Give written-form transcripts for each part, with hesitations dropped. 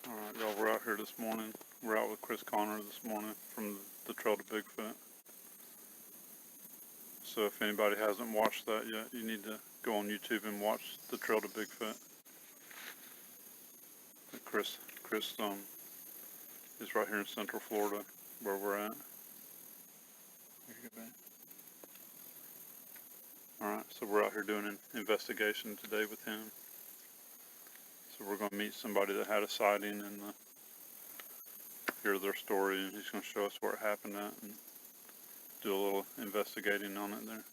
Alright, y'all, we're out here this morning. We're out with Chris Connor this morning from the Trail to Bigfoot. So if anybody hasn't watched that yet, you need to go on YouTube and watch the Trail to Bigfoot. Chris is right here in Central Florida where we're at. Alright, so we're out here doing an investigation today with him. So we're going to meet somebody that had a sighting and hear their story, and he's going to show us where it happened at and do a little investigating on it there.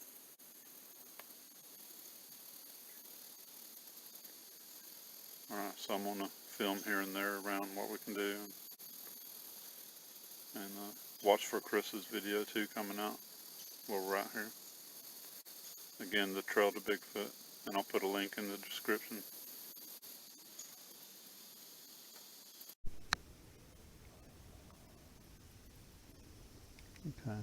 Alright, so I'm going to film here and there around what we can do, and watch for Chris's video too coming out while we're out here. Again, the Trail to Bigfoot, and I'll put a link in the description. Okay.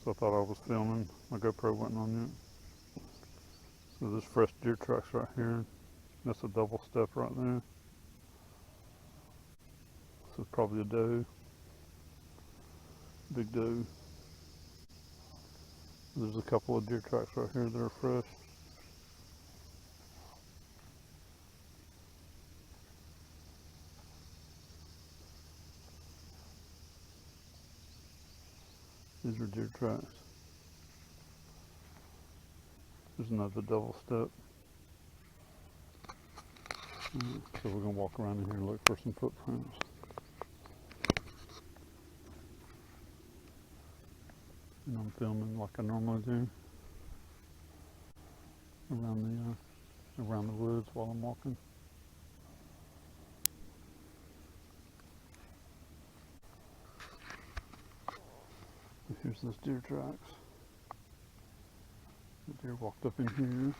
So I thought I was filming. My GoPro wasn't on yet. So there's fresh deer tracks right here. That's a double step right there. This is probably a doe. Big doe. There's a couple of deer tracks right here that are fresh. These are deer tracks. There's another double step. So we're going to walk around in here and look for some footprints. And I'm filming like I normally do around the woods while I'm walking. Here's those deer tracks. The deer walked up in here.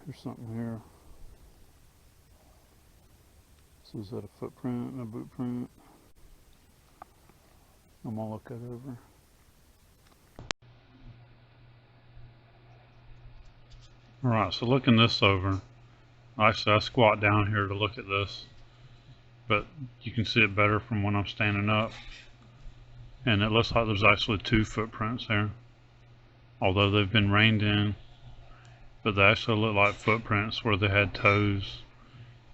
There's something here. So is that a footprint and a boot print? I'm gonna look that over. Alright, so looking this over, actually I squat down here to look at this, but you can see it better from when I'm standing up. And it looks like there's actually two footprints there, although they've been reined in, but they actually look like footprints where they had toes.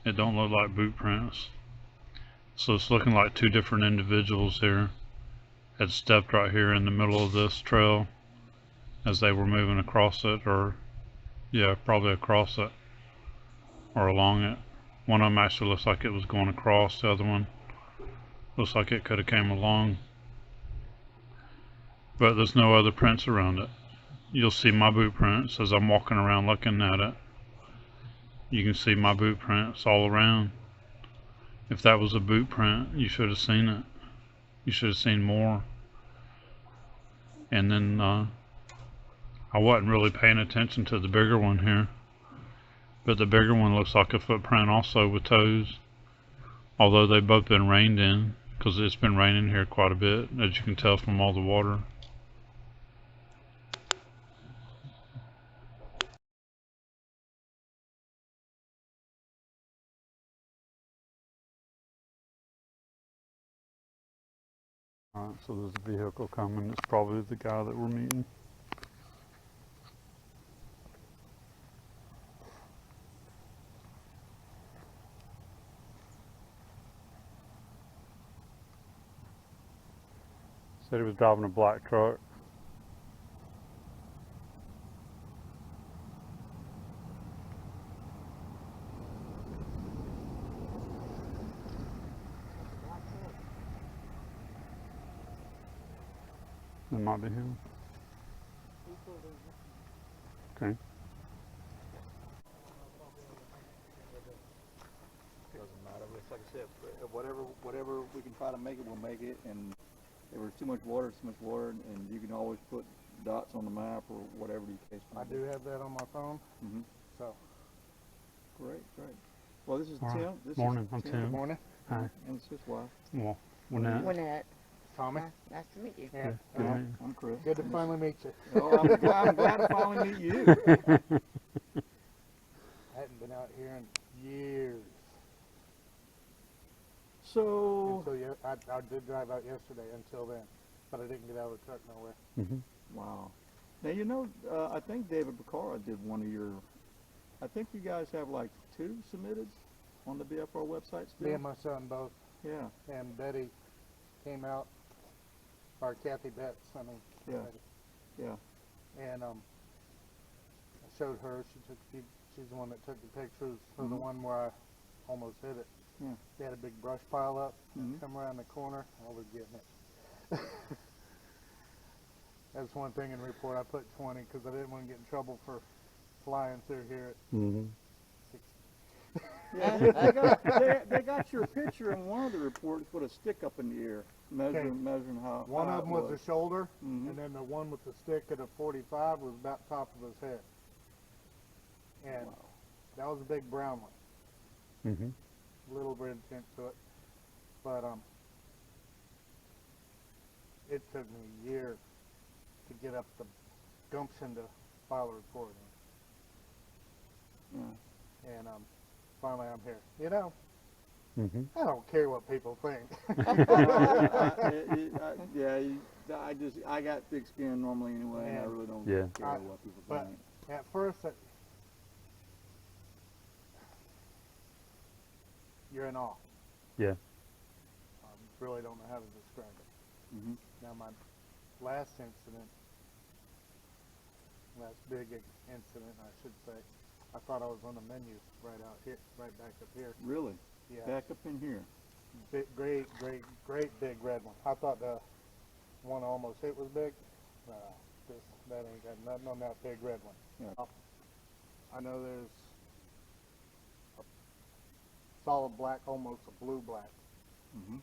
It don't look like boot prints. So it's looking like two different individuals here had stepped right here in the middle of this trail as they were moving across it, or yeah, probably across it or along it. One of them actually looks like it was going across, the other one looks like it could have came along. But there's no other prints around it. You'll see my boot prints as I'm walking around looking at it. You can see my boot prints all around. If that was a boot print, you should have seen it. You should have seen more. And then I wasn't really paying attention to the bigger one here, but the bigger one looks like a footprint also with toes, although they've both been reined in because it's been raining here quite a bit, as you can tell from all the water. Alright, so there's a vehicle coming. It's probably the guy that we're meeting. Said he was driving a black truck. That might be him. Okay. Doesn't matter. It's like I said, whatever we can try to make it, we'll make it. And if there's too much water, and you can always put dots on the map or whatever the case may be. I do have that on my phone. Mm-hmm. So. Great. Well, this is All right. Tim. This Morning, is I'm Good Tim. morning. Hi. And it's his wife. Well, Waynette. Waynette. Tommy. Nice to meet you. Yeah. Good to meet you. I'm Chris. Good to finally meet you. Oh, I'm glad to finally meet you. I hadn't been out here in years. So, Until I did drive out yesterday until then, but I didn't get out of the truck nowhere. wow. Now, you know, I think David Picara did one of your, I think you guys have like 2 submitted on the BFRO website still? Me and my son both, Yeah, and Betty came out, or Kathy Betts, I mean. Yeah. Betty. yeah. And I showed her. She's the one that took the pictures of the Mhm. one where I almost hit it. Yeah. They had a big brush pile up. Mhm. Come around the corner, I was getting it. That's one thing in the report. I put 20 because I didn't want to get in trouble for flying through here at Yeah, they got your picture in one of the reports with a stick up in the air, measuring how One high of them it was the shoulder, Mhm. and then the one with the stick at a 45 was about top of his head. And Wow. that was a big brown one. A little red tint to it. But it took me a year to get up the gumption to file a report. Yeah. And finally I'm here. You know, I don't care what people think. I got thick skin normally anyway, and I really don't care what people But think. at first, you're in awe. Yeah. Really don't know how to describe it. Mhm. Now my last incident, last big incident I should say, I thought I was on the menu right out here, right back up here. Really? Yeah. Back up in here. Big, great big red one. I thought the one I almost hit was big. That ain't got nothing on that big red one. Yeah. I know there's a solid black, almost a blue black. Mhm.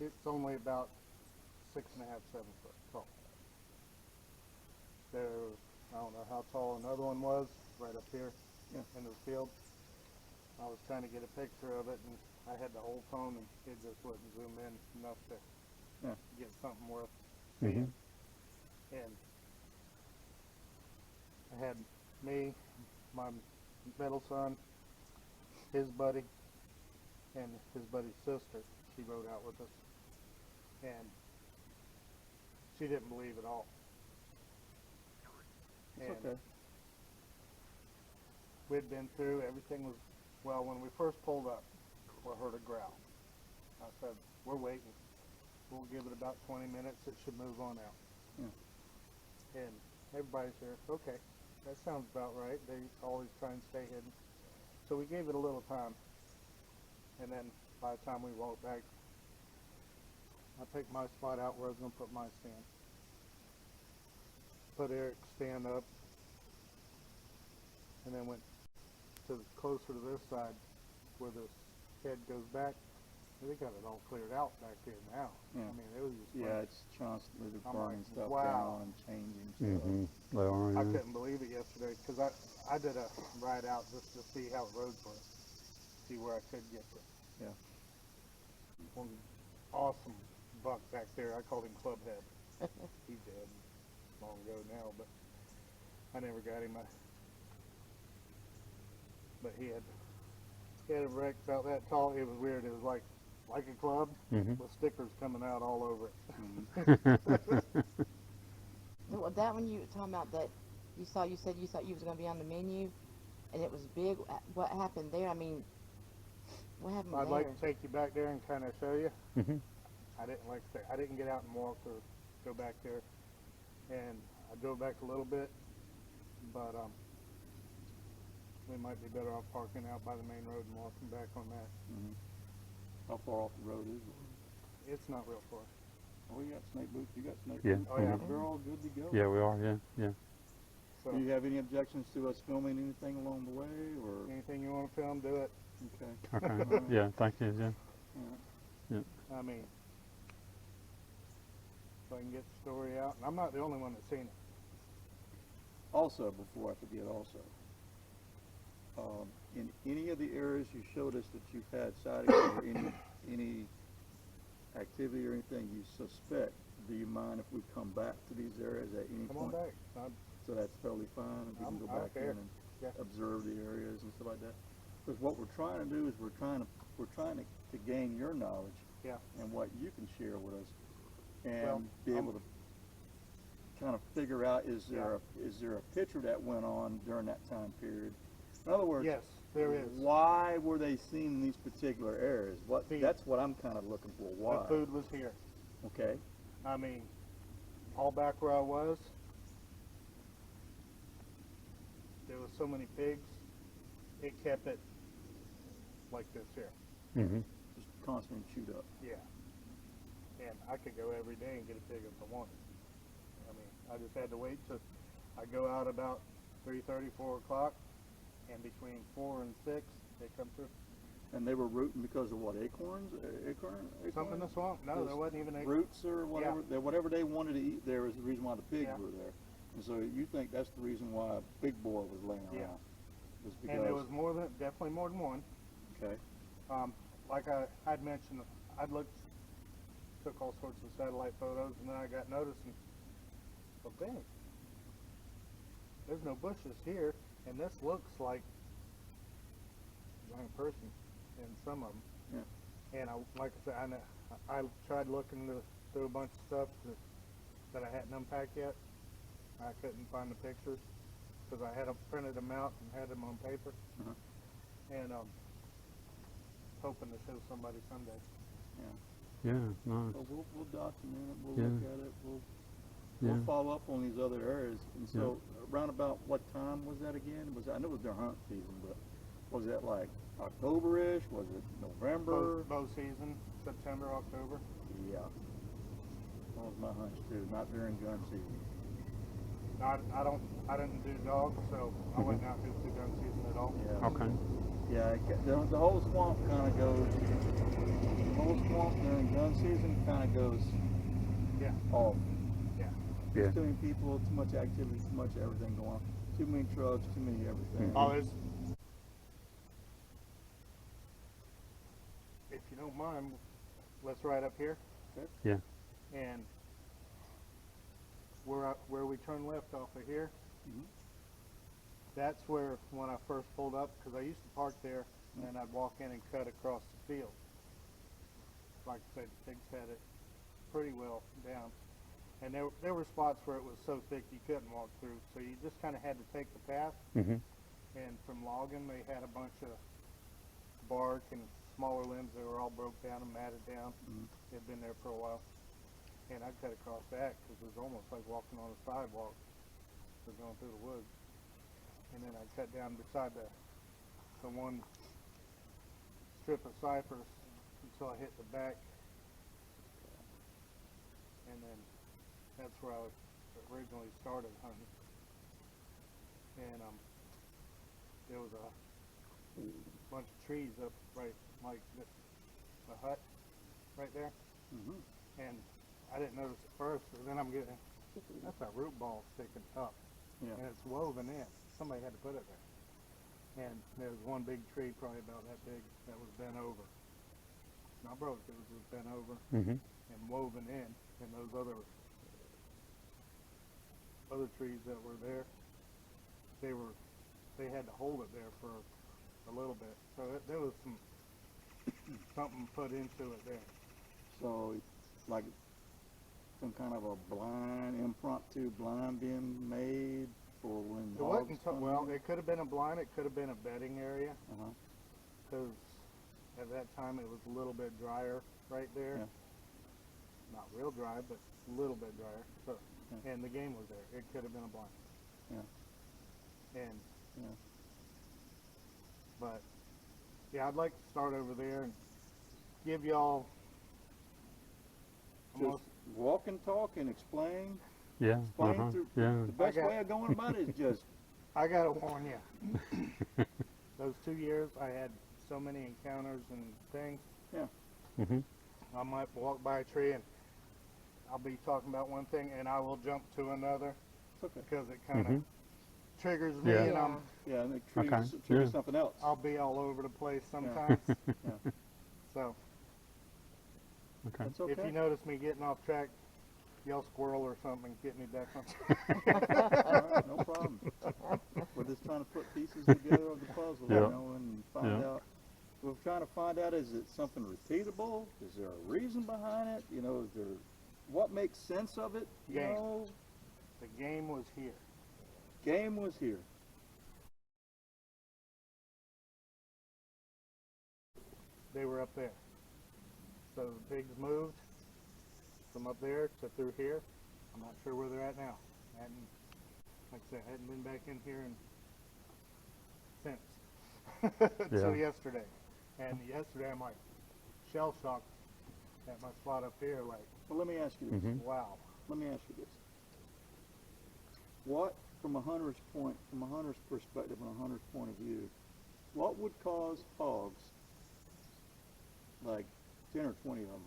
It's only about 6.5, 7 foot tall. There, I don't know how tall another one was, right up here in the field. I was trying to get a picture of it, and I had the whole phone, and it just wouldn't zoom in enough to get something worth seeing. And I had me, my middle son, his buddy, and his buddy's sister. She rode out with us, and she didn't believe it all. It's And okay. we'd been through, everything was, well, when we first pulled up, we heard a growl. I said, we're waiting. We'll give it about 20 minutes, it should move on out. Yeah. And everybody's here, okay, that sounds about right. They always try and stay hidden. So we gave it a little time. And then by the time we walked back, I picked my spot out where I was going to put my stand. Put Eric's stand up, and then went to closer to this side where this head goes back. They got it all cleared out back there now. Yeah. I mean, it was just Yeah, it's constantly they're I'm burning like, stuff wow. down and changing stuff. They are, I yeah. couldn't believe it yesterday because I did a ride out just to see how the roads were, see where I could get to. Yeah. One awesome buck back there. I called him Clubhead. He's dead long ago now, but I never got him. But he had a wreck about that tall. It was weird. It was like a club with stickers coming out all over it. So that one you were talking about that you said you thought you was going to be on the menu, and it was big. What happened there? I mean, what happened I'd there? like to take you back there and kind of show you. I didn't get out and walk or go back there, and I drove back a little bit, but we might be better off parking out by the main road and walking back on that. How far off the road is it? It's not real far. Oh, you got snake boots. You got snake Yeah. boots. Oh, yeah. They're all good to go. Yeah, we are, yeah. So Do you have any objections to us filming anything along the way, or? anything you want to film, do it. Okay. Okay. Yeah, thank you, yeah. I mean, so I can get the story out. And I'm not the only one that's seen it. Also, before I forget, in any of the areas you showed us that you've had sightings or any activity or anything you suspect, do you mind if we come back to these areas at any Come on point? back. So that's totally fine, and we can go I don't back in care. and Yeah. observe the areas and stuff like that. Because what we're trying to do is we're trying to gain your knowledge. Yeah. And what you can share with us, and Well, be able to kind of figure out, is there a picture that went on during that time period? In other words, Yes, there is. why were they seen in these particular areas? Feed. That's what I'm kind of looking for. Why? The food was here. Okay. I mean, all back where I was, there was so many pigs, it kept it like this here. Mm-hmm. Just constantly chewed up. Yeah. And I could go every day and get a pig if I wanted. I mean, I just had to wait till I go out about 3:30, 4 o'clock, and between 4 and 6, they come through. And they were rooting because of what? Acorns? Something in the swamp? No, Those there wasn't even roots or whatever. Whatever they wanted to eat there was the reason why the pigs Yeah. were there. And so you think that's the reason why a big boar was laying Yeah. around? Was because, And there was definitely more than one. okay. Like I'd mentioned, I'd looked, took all sorts of satellite photos, and then I got noticing, well, dang, there's no bushes here, and this looks like a young person in some of them. Yeah. And like I said, I tried looking through a bunch of stuff that I hadn't unpacked yet. I couldn't find the pictures because I had them printed them out and had them on paper. Uh-huh. And hoping to show somebody someday. Yeah, nice. So we'll document it. We'll Yeah. look at it. We'll Yeah. follow up on these other areas. And so around about what time was that again? I know it was their hunt season, but was that like October-ish? Was it November? Bow season, September, October. Yeah. That was my hunch too. Not during gun season. I didn't do dogs, so I went out to the gun season at all. Yeah. Okay. Yeah. The whole swamp kind of goes. The whole swamp during gun season kind of goes Yeah. off. Yeah. Yeah. Too many people, too much activity, too much everything going on. Too many trucks, too many everything. Oh, if you don't mind, let's ride up here. Okay. Yeah. And where we turn left off of here, Mhm. that's where when I first pulled up, because I used to park there, and I'd walk in and cut across the field. Like I said, pigs had it pretty well down. And there were spots where it was so thick you couldn't walk through, so you just kind of had to take the path. Mm-hmm. And from logging, they had a bunch of bark and smaller limbs that were all broke down and matted down. Mhm. They'd been there for a while. And I cut across that because it was almost like walking on a sidewalk for going through the woods. And then I cut down beside the one strip of cypress until I hit the back. And then that's where I originally started hunting. And there was a bunch of trees up right like the hut right there. Mhm. And I didn't notice at first, but then I'm getting, that's a root ball sticking up. Yeah. And it's woven in. Somebody had to put it there. And there was one big tree, probably about that big, that was bent over. Not broke, it was just bent over Mm-hmm. and woven in. And those other trees that were there, they had to hold it there for a little bit. So there was something put into it there. So, like some kind of a impromptu blind being made for when It hogs wasn't, come well, in? it could have been a blind, it could have been a bedding area, Uh-huh. because at that time it was a little bit drier right there. Yeah. Not real dry, but a little bit drier. So, Yeah. and the game was there. It could have been a blind. Yeah. And Yeah. but yeah, I'd like to start over there and give y'all Just walk and talk and explain. Yeah. Explain Uh-huh. through. Yeah. The best I got- way of going about it is just I gotta warn you. Those 2 years, I had so many encounters and things. Mm-hmm. I might walk by a tree and I'll be talking about one thing and I will jump to another it's okay. because it kind of Mhm. triggers me, Yeah. and Yeah, and it triggers, Okay. it triggers Yeah. something else. I'll be all over the place sometimes. Yeah. So Okay. That's okay. if you notice me getting off track, yell squirrel or something, get me back on track. All right, no problem. We're just trying to put pieces together of the puzzle, Yeah. and find Yeah. out trying to find out, is it something repeatable? Is there a reason behind it? You know, is there, what makes sense of it? You Game. know, The game was here. game was here. They were up there. So the pigs moved from up there to through here. I'm not sure where they're at now. Hadn't, like I said, hadn't been back in here since until yesterday. And yesterday I'm like shell shocked at my spot up here. Like, Well, let me ask you this. wow. Let me ask you this. What, from a hunter's perspective and a hunter's point of view, what would cause hogs, like 10 or 20 of them,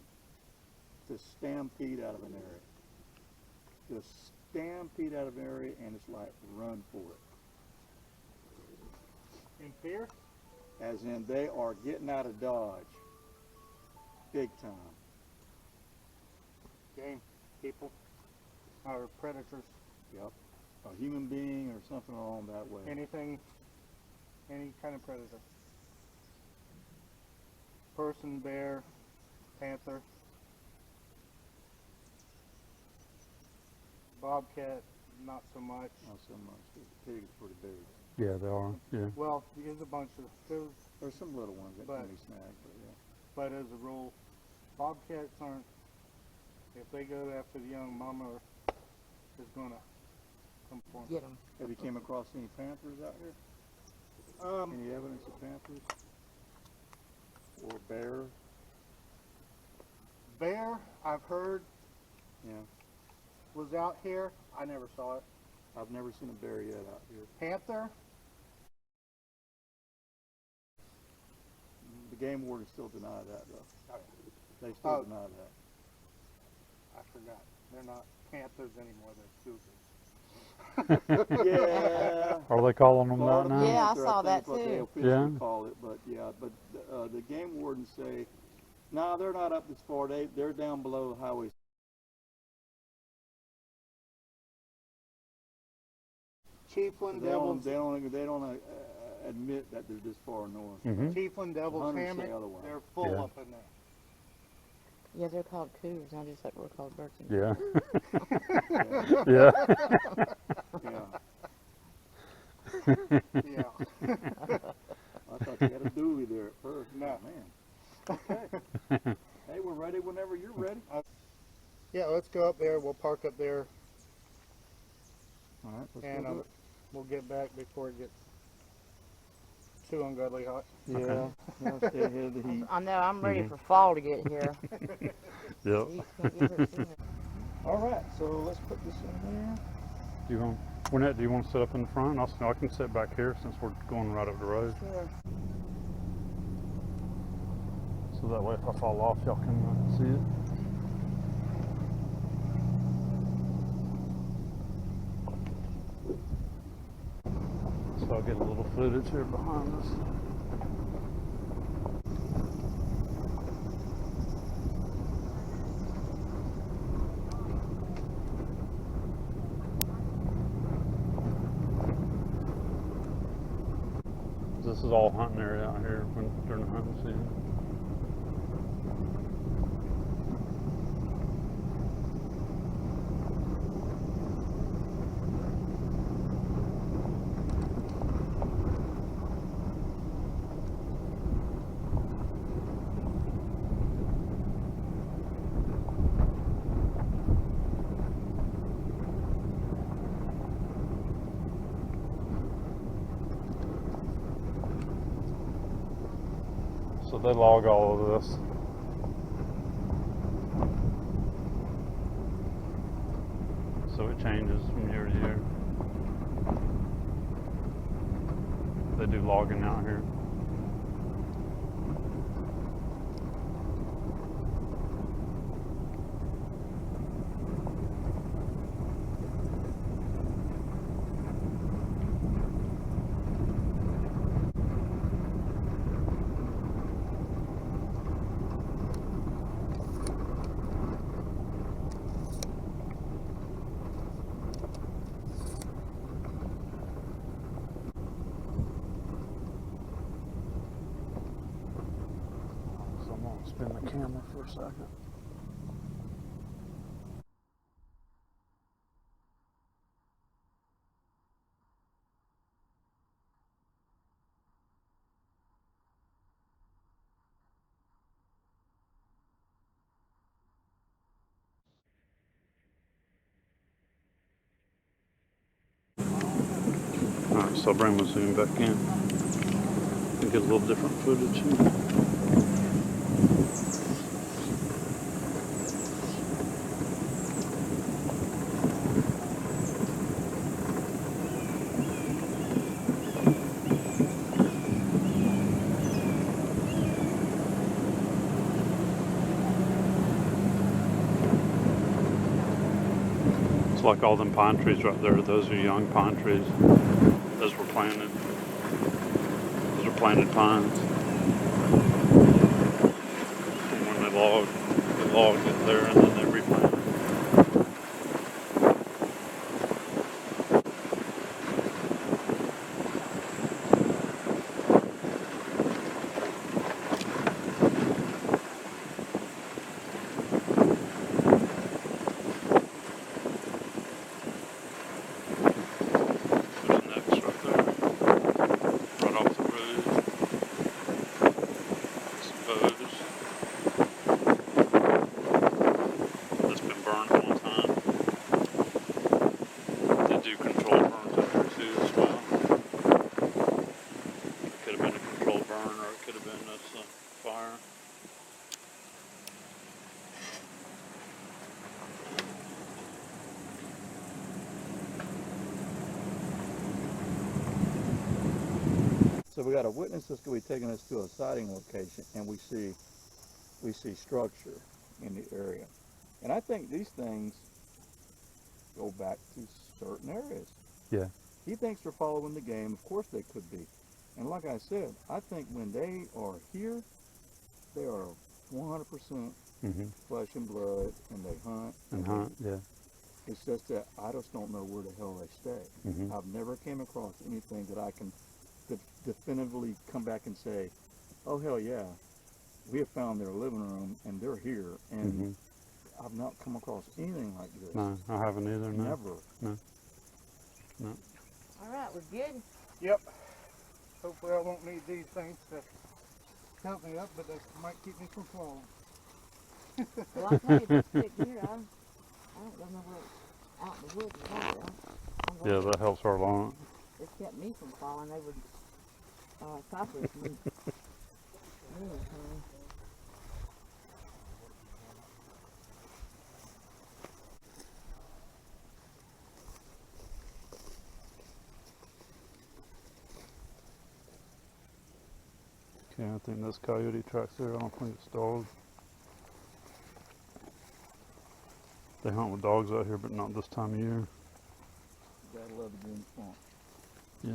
to stampede out of an area? To stampede out of an area and it's like run for it. In fear? As in they are getting out of Dodge. Big time. Game, people, or predators, Yep. A human being or something along that way. anything, any kind of predator. Person, bear, panther, bobcat, not so much. Not so much. The pig is pretty big. Yeah, they are. Yeah. Well, there's a bunch of, There's some little ones that But- can be snagged, but yeah. but as a rule, bobcats aren't, if they go after the young mama, is gonna come for 'em. Get them. Have you came across any panthers out here? Any evidence of panthers? Or bear? Bear, I've heard, Yeah. was out here. I never saw it. I've never seen a bear yet out here. Panther, The game warden still deny that though. Oh, They still Oh. deny that. I forgot. They're not panthers anymore, they're cougars. Yeah. Are they calling them that Florida now? Yeah, I panther, saw think that is what they too. officially Yeah. call it, but yeah, but the game wardens say, no, they're not up this far. They're down below the highway. Chiefland They don't, Devil's, they don't, they don't admit that they're this far north. Chiefland Devil's Hunters say Hammock, otherwise. they're full Yeah. up in there. Yeah, they're called cougars, not just like we're called birds. and Yeah. Yeah. Yeah. Yeah. Yeah. I thought you had a dually there at first. No. Oh, man. Okay. Hey, we're ready whenever you're ready. Yeah, let's go up there. We'll park up there, All right, let's and go do it. we'll get back before it gets too ungodly hot. Yeah, yeah, stay ahead of the heat. I know, I'm ready for fall to get here. Yep. Heat can't get here sooner. All right, so let's put this in there. Do you want, Waynette, do you want to sit up in the front? I can sit back here since we're going right up the road. Sure. So that way if I fall off, y'all can see it. So I'll get a little footage here behind us. This is all hunting area out here during the hunting season. So they log all of this. So it changes from year to year. They do logging out here. Spin the camera for a second. Alright, so I'll bring my zoom back in and get a little different footage here. It's like all them pine trees right there. Those are young pine trees. Those were planted. Those are planted pines. And when they logged it there and then they replanted. So we got a witness that's going to be taking us to a sighting location, and we see structure in the area. And I think these things go back to certain areas. Yeah. He thinks they're following the game. Of course they could be. And like I said, I think when they are here, they are 100% flesh and blood, and they hunt. And hunt, yeah. It's just that I just don't know where the hell they stay. I've never came across anything that I can definitively come back and say, oh hell yeah, we have found their living room and they're here, and I've not come across anything like this. No, I haven't either. No. Never. No. No. All right, we're good. Yep. Hopefully I won't need these things to help me up, but they might keep me from falling. Well, I'll tell you, this stick here, I don't go nowhere out in the woods without it. Yeah, that helps her a lot. It kept me from falling. They would cypress me. Okay, I think this coyote tracks there. I don't think it's dogs. They hunt with dogs out here, but not this time of year. Gotta love the green swamp. Yeah.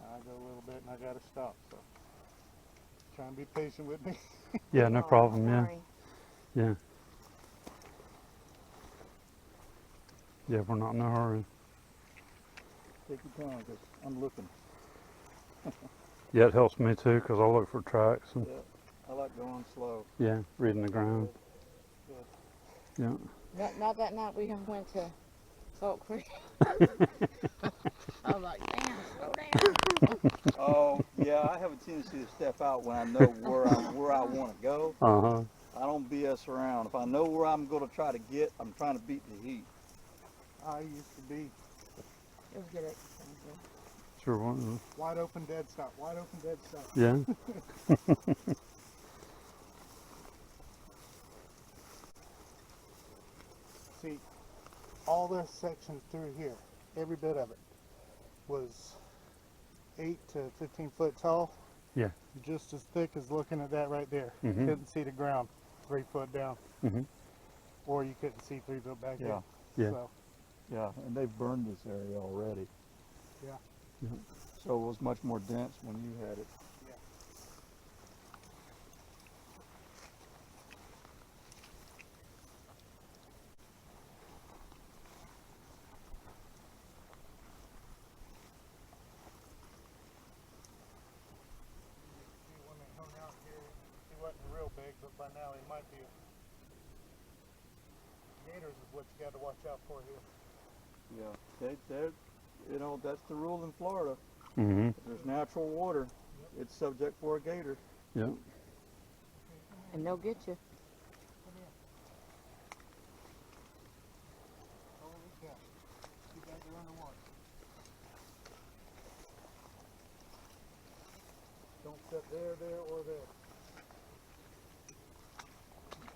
I go a little bit and I gotta stop, so try and be patient with me. Yeah, no problem. Yeah. Sorry. Yeah. Yeah, we're not in a hurry. Take your time, because I'm looking. Yeah, it helps me too, because I look for tracks and I like going slow. yeah, reading the ground. Yeah. Not that night we went to Salt Creek. I was like, damn, slow down. Oh yeah, I have a tendency to step out when I know where I want to go. I don't BS around. If I know where I'm going to try to get, I'm trying to beat the heat. I used to be It was good exercise. Sure was. wide open, dead stop, wide open, dead stop. Yeah. See, all this section through here, every bit of it, was 8 to 15 foot tall. Yeah. Just as thick as looking at that right there. Mhm. Couldn't see the ground 3 foot down. Mhm. Or you couldn't see 3 foot back Yeah. in. Yeah. So Yeah, and they've burned this area already. Yeah. Yep. So it was much more dense when you had it. Yeah. See, when they hung out here, he wasn't real big, but by now he might be. Gators is what you got to watch out for here. Yeah, they're, you know, that's the rule in Florida. Mm-hmm. If there's natural water, it's subject for a gator. Yep. And they'll get you. Holy cow. You guys are underwater. Don't sit there, or there.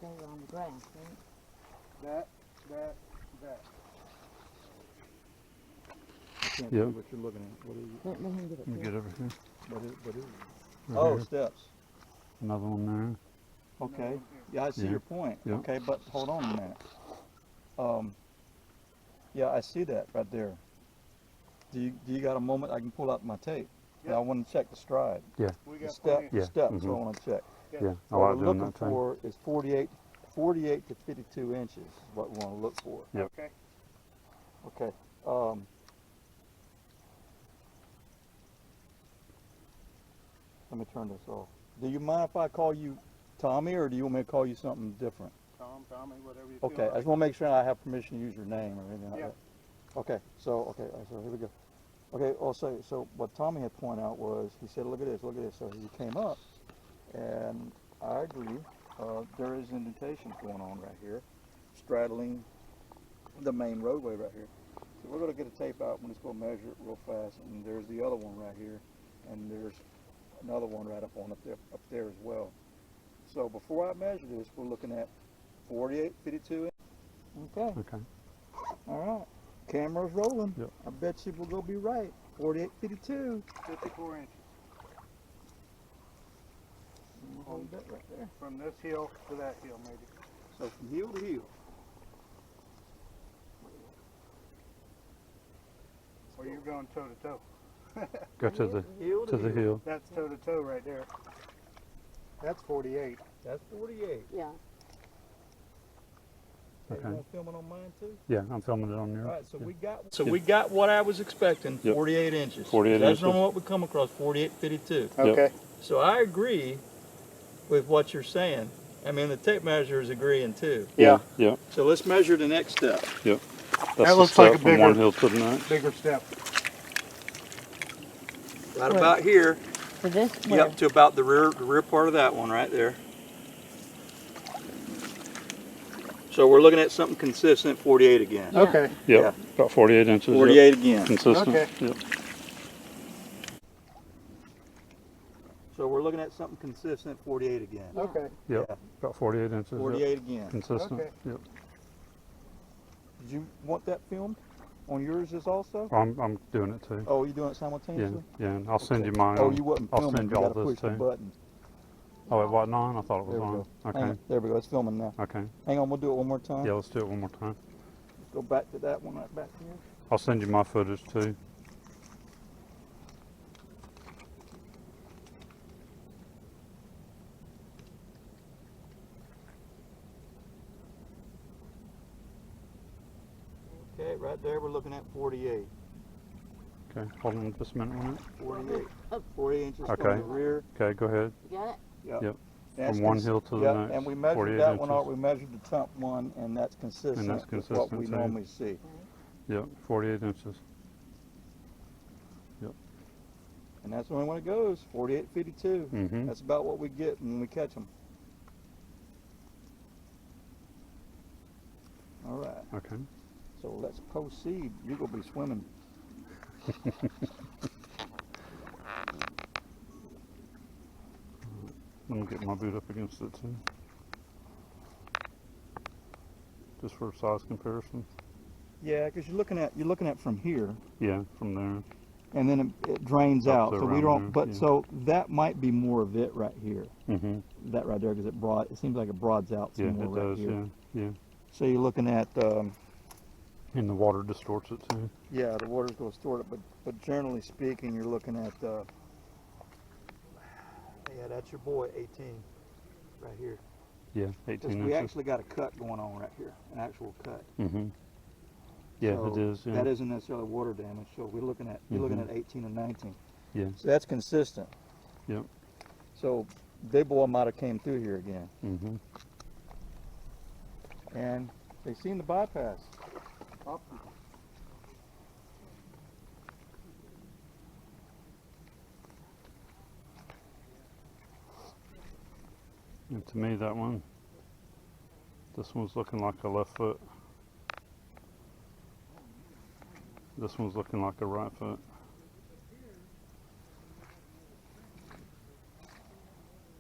They're on the ground, right? That. I can't Yeah. see what you're looking at. What is it? Let him get it. Let me too. get over here. What is it? Right Oh, here. steps. Another one Okay. Yeah, I see Yeah. your point. Yeah. Okay, but hold on a minute. Yeah, I see that right there. Do you got a moment I can pull out my tape? Yeah. Yeah. I want to check the stride. We The got step, plenty. Yeah. steps. Mhm. So I want to check. there. Yeah. I What like we're doing looking that too. for is 48 to 52 inches is what we want to look for. Yep. Okay. Okay. Let me turn this off. Do you mind if I call you Tommy, or do you want me to call you something different? Tommy, whatever you feel Okay, I like. just want to make sure I have permission to use your name or anything like Yeah. that. Okay, so here we go. Okay, also, so what Tommy had pointed out was, he said, look at this. So he came up, and I agree, there is indentations going on right here, straddling the main roadway right here. So we're going to get a tape out, we're just going to measure it real fast, and there's the other one right here, and there's another one right up there as well. So before I measure this, we're looking at 48, 52. Okay. Okay. All right. Camera's rolling. Yep. I bet you we'll go be right. 48, 52. 54 inches. Hold that right there. From this hill to that hill, maybe. So from heel to heel. Or you're going toe to toe. Go to the Heel to the hill. That's toe to toe right there. That's 48. That's 48. Yeah. Okay. Okay. You want to film it on mine too? Yeah, I'm filming it on All there. right, so Yeah. we got what I was expecting, Yep. 48 inches. 48 That's inches. normally what we come across, 48, 52. Okay. So I agree with what you're saying. I mean, the tape measure is agreeing too. Yeah. Yeah. So let's measure the next step. That's That the looks like step a from one bigger- hill to the next. Bigger step. Right Where? about here. So this, Yep, to about the rear part of that one right there. So we're looking at something consistent, 48 again. Yeah. Okay. Yep. Yeah. About 48 inches. 48 again. Yep. Consistent. Okay. Yep. So we're looking at something consistent, 48 again. Okay. Yep. Yeah. About 48 inches. Yep. 48 again. Consistent. Okay. Yep. Did you want that filmed on yours as also? I'm doing it too. Oh, you doing it Yeah. simultaneously? Yeah. And I'll send you mine. Oh, you wasn't I'll filming. send You you all gotta this push the too. button. Oh, it wasn't on? I thought it was There we on. go. Okay. Hang on. There we go. It's filming now. Okay. Hang on, we'll do it one more time. Yeah, let's do it one more time. Go back to that one right back here. I'll send you my footage too. Okay, right there we're looking at 48. Okay. Hold on just a minute on it. 48. 48 inches Okay. from the rear. Okay, go ahead. You got it? Yep. Yep. That's From one cons- hill to the yeah, next. and we measured 48 that one inches. out. We measured the top one, and that's consistent, with what consistent we too. normally see. Yep. 48 inches. And that's the only one it goes, 48, 52. Mm-hmm. That's about what we get when we catch them. All right, Okay. so let's proceed. You're going to be swimming. Let me get my boot up against it too. Just for size comparison. Yeah, because you're looking at from here, Yeah, from there. and then it drains Up out. to So we around don't. there, But yeah. so that might be more of it right here. Mm-hmm. That right there, because it seems like it broads out some Yeah, more it right does. here. Yeah, yeah. So you're looking at Yeah, And the water distorts it too. Yeah, the water's going to store it, but generally speaking, you're looking at, yeah, that's your boy, 18, right here. Yeah, 18 Because inches. we actually got a cut going on right here, an actual cut. Mm-hmm. Yeah, So it is. Yeah. that isn't necessarily water damage. So we're looking at, you're looking at 18 and 19. Yeah. So that's consistent. Yep. So big boy might have came through here again, Mm-hmm. and they seem to bypass. And to me, that one, this one's looking like a left foot. This one's looking like a right foot.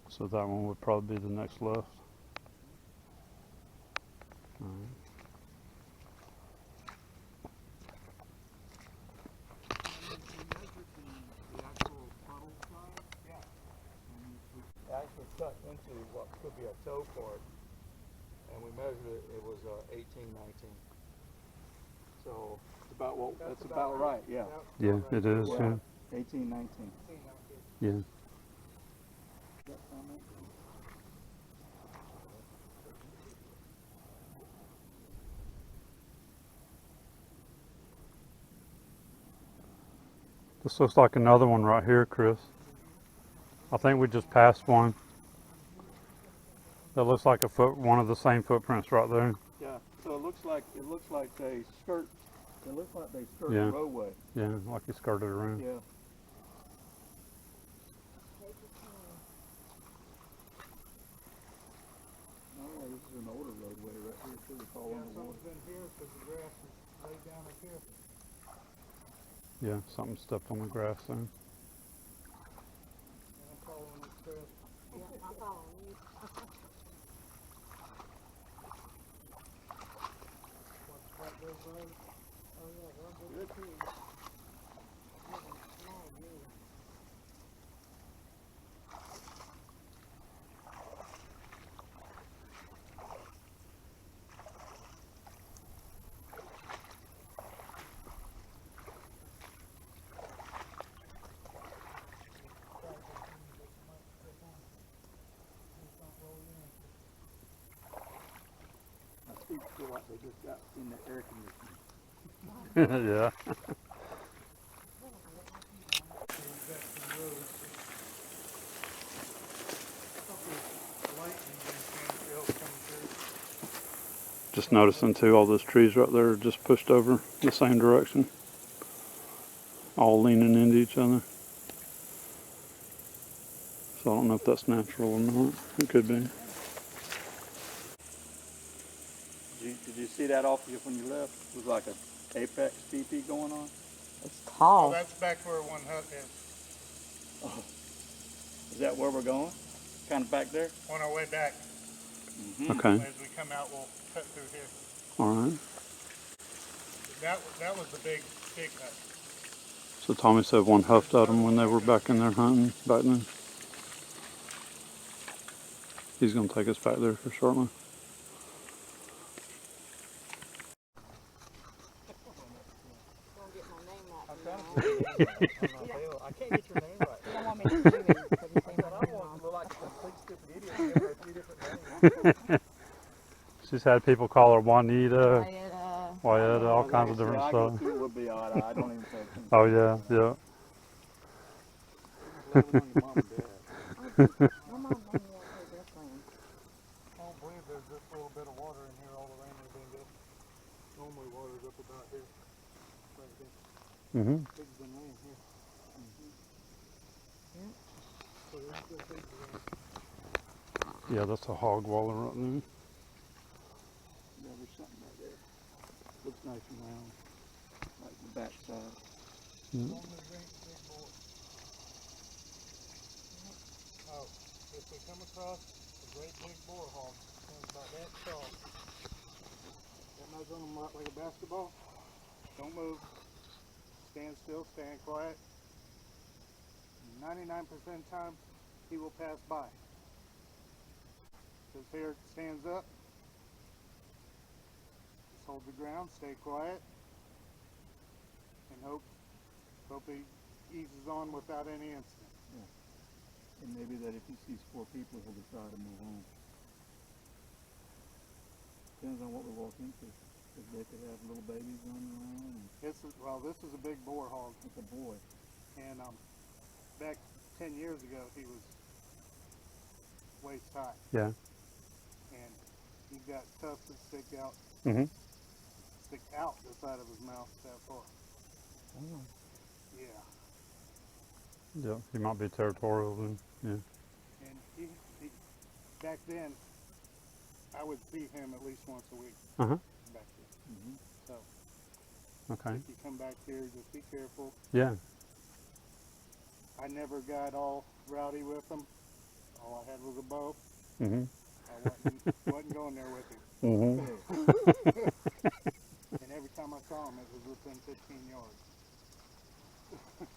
So that one would probably be the next left. All right. Actually cut into what could be a toe part, and we measured it. It was 18, 19. So it's about what? That's about right. Yeah. Yeah, it is. Yeah. 18, 19. Yeah. This looks like another one right here, Chris. I think we just passed one. That looks like a one of the same footprints right there. Yeah. So it looks like they skirt. It looks like they skirt Yeah. the roadway. Yeah, like he skirted around. Yeah. Oh, this is an older roadway right here too. It's all Yeah, on the water. something's in here because the grass is laid down up here. Yeah, something stepped on the grass there. And I'm following this trail. Yeah, I'm following you. What's Blackbird Road? Oh yeah, well, Good. too. Snag me. My feet feel like they just got in the air conditioning. Yeah. We've got some roads. Couple lightning and trails coming through. Just noticing too, all those trees right there are just pushed over the same direction. All leaning into each other. So I don't know if that's natural or not. It could be. Did you see that off you when you left? It was like a apex TP going on. It's Oh, tall. that's back where one hut is. Oh. Is that where we're going? Kind of back there? On our way back. Mm-hmm. Okay. As we come out, we'll cut through here. All right. That was the big hut. So Tommy said one huffed at them when they were back in there hunting back then. He's going to take us back there for shortly. Don't get my name right. I'm from trying now to on. I can't get your name right. You don't want me to do it because you say my name wrong. look like a complete stupid idiot. Give her 3 different names. She's had people call her Juanita, Wyatt, all kinds of different I stuff. go through it would be odd. I don't even pay attention. Oh yeah, yeah. Blame it on your mom and dad. my mom told me I heard this land. I don't believe there's just a little bit of water in here. All the rain has been good. Normally water's up about here. Right here. Mhm. It's been rain here. Yeah. So there's still big rain. Yeah, that's a hog waller right there. Yeah, there's something right there. Looks nice and round. Like the back side. Yeah. On the big board. Oh, if we come across a great big boar hog, it's about that tall. That nose on him like a basketball. Don't move. Stand still, stand quiet. 99% of the time, he will pass by. His hair stands up. His hold your ground, stay quiet, and hope he eases on without any incident. And maybe that if he sees 4 people, he'll decide to move on. Depends on what we walk into. Because they could have little babies running around. And This is a big boar hog, it's a boy. and back 10 years ago he was waist high, Yeah. and he's got tusks that stick out Mm-hmm. the side of his mouth that far. Oh. Yeah, Yeah. He might be territorial then. Yeah. and he back then I would see him at least once a week Uh-huh. back there. Mm-hmm. So Okay. if you come back here, just be careful. Yeah. I never got all rowdy with him. All I had was a bow. Mm-hmm. I wasn't going there with him. Mm-hmm. And every time I saw him, it was within 15 yards.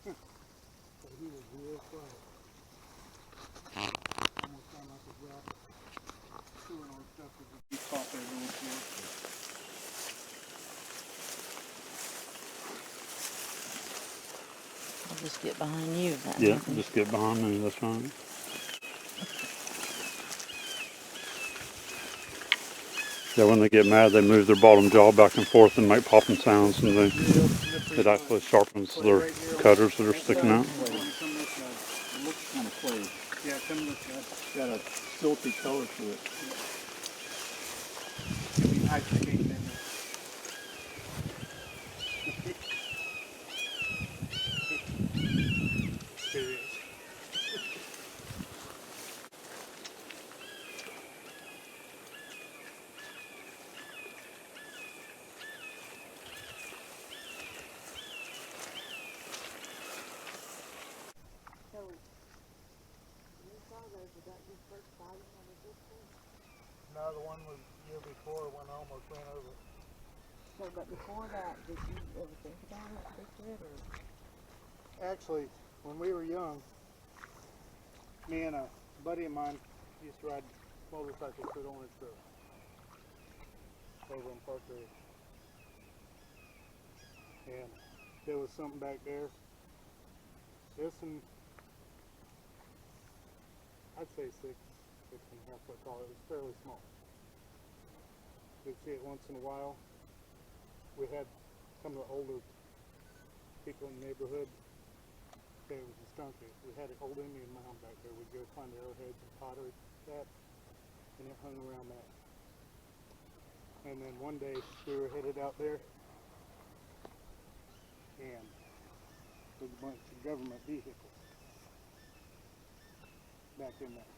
So he was real quiet. Almost sounded like a drop. Chewing on stuff that he caught there going through. I'll just get behind you. If that Yeah. happens. Just get behind me. That's right. Yeah, when they get mad, they move their bottom jaw back and forth and make popping sounds, and it actually sharpens their cutters that are sticking out. It looks kind of clay. Yeah, come this way. It's got a silky color to it. It'd be nice to get in there. So, you saw those, was that your first sighting of a Bigfoot? No, the one was the year before when I almost ran over. So, but before that, did you ever think about it, Bigfoot, or? Actually, when we were young, me and a buddy of mine used to ride motorcycles through the Orange Grove over in Park Ridge. And there was something back there. This and I'd say 6.5 foot tall. It was fairly small. We'd see it once in a while. We had some of the older people in the neighborhood say it was a skunky. We had an old Indian mound back there. We'd go find arrowheads and pottery, that, and it hung around that. And then one day we were headed out there, and there's a bunch of government vehicles back in there.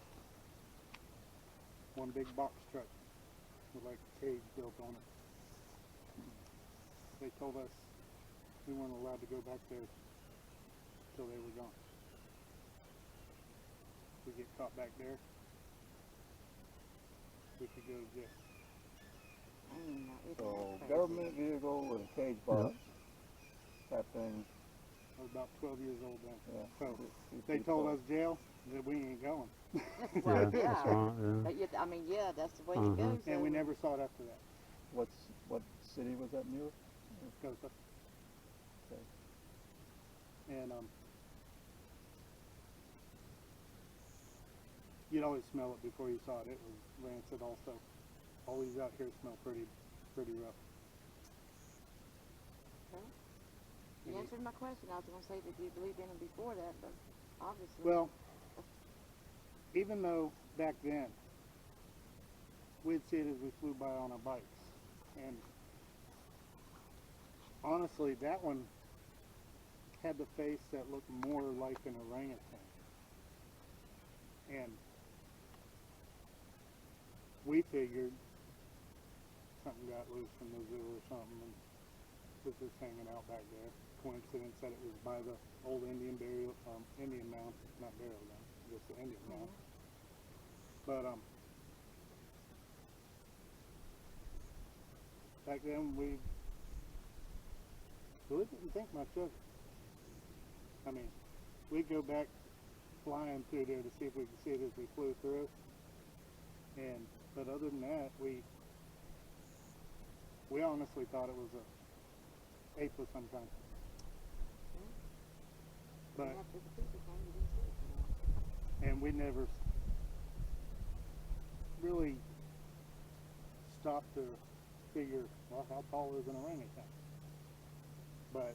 One big box truck with like a cage built on it. They told us we weren't allowed to go back there till they were gone. If we get caught back there, we could go to jail. I mean, it's So, crazy. government vehicle with a cage box type thing. I was about 12 years old then. Yeah. So These if they people- told us jail, then we ain't going. Well, Yeah, that's right. Yeah. But yeah, I mean, yeah, that's the way Uh-huh. it goes. And we though. never saw it after that. What city was that near? Goes up. Okay. And you'd always smell it before you saw it. It was rancid also. All these out here smell pretty rough. You answered my question. I was going to say, did you believe in them before that? But obviously. Well, even though back then we'd see it as we flew by on our bikes, and honestly, that one had the face that looked more like an orangutan, and we figured something got loose from the zoo or something and was just hanging out back there. Coincidence that it was by the old Indian Indian mound, not burial ground, just the Indian mound. But back then we really didn't think much of it. I mean, we'd go back flying through there to see if we could see it as we flew through. But other than that, we We honestly thought it was a ape of some kind. But, and we never really stopped to figure, well, how tall is an orangutan? But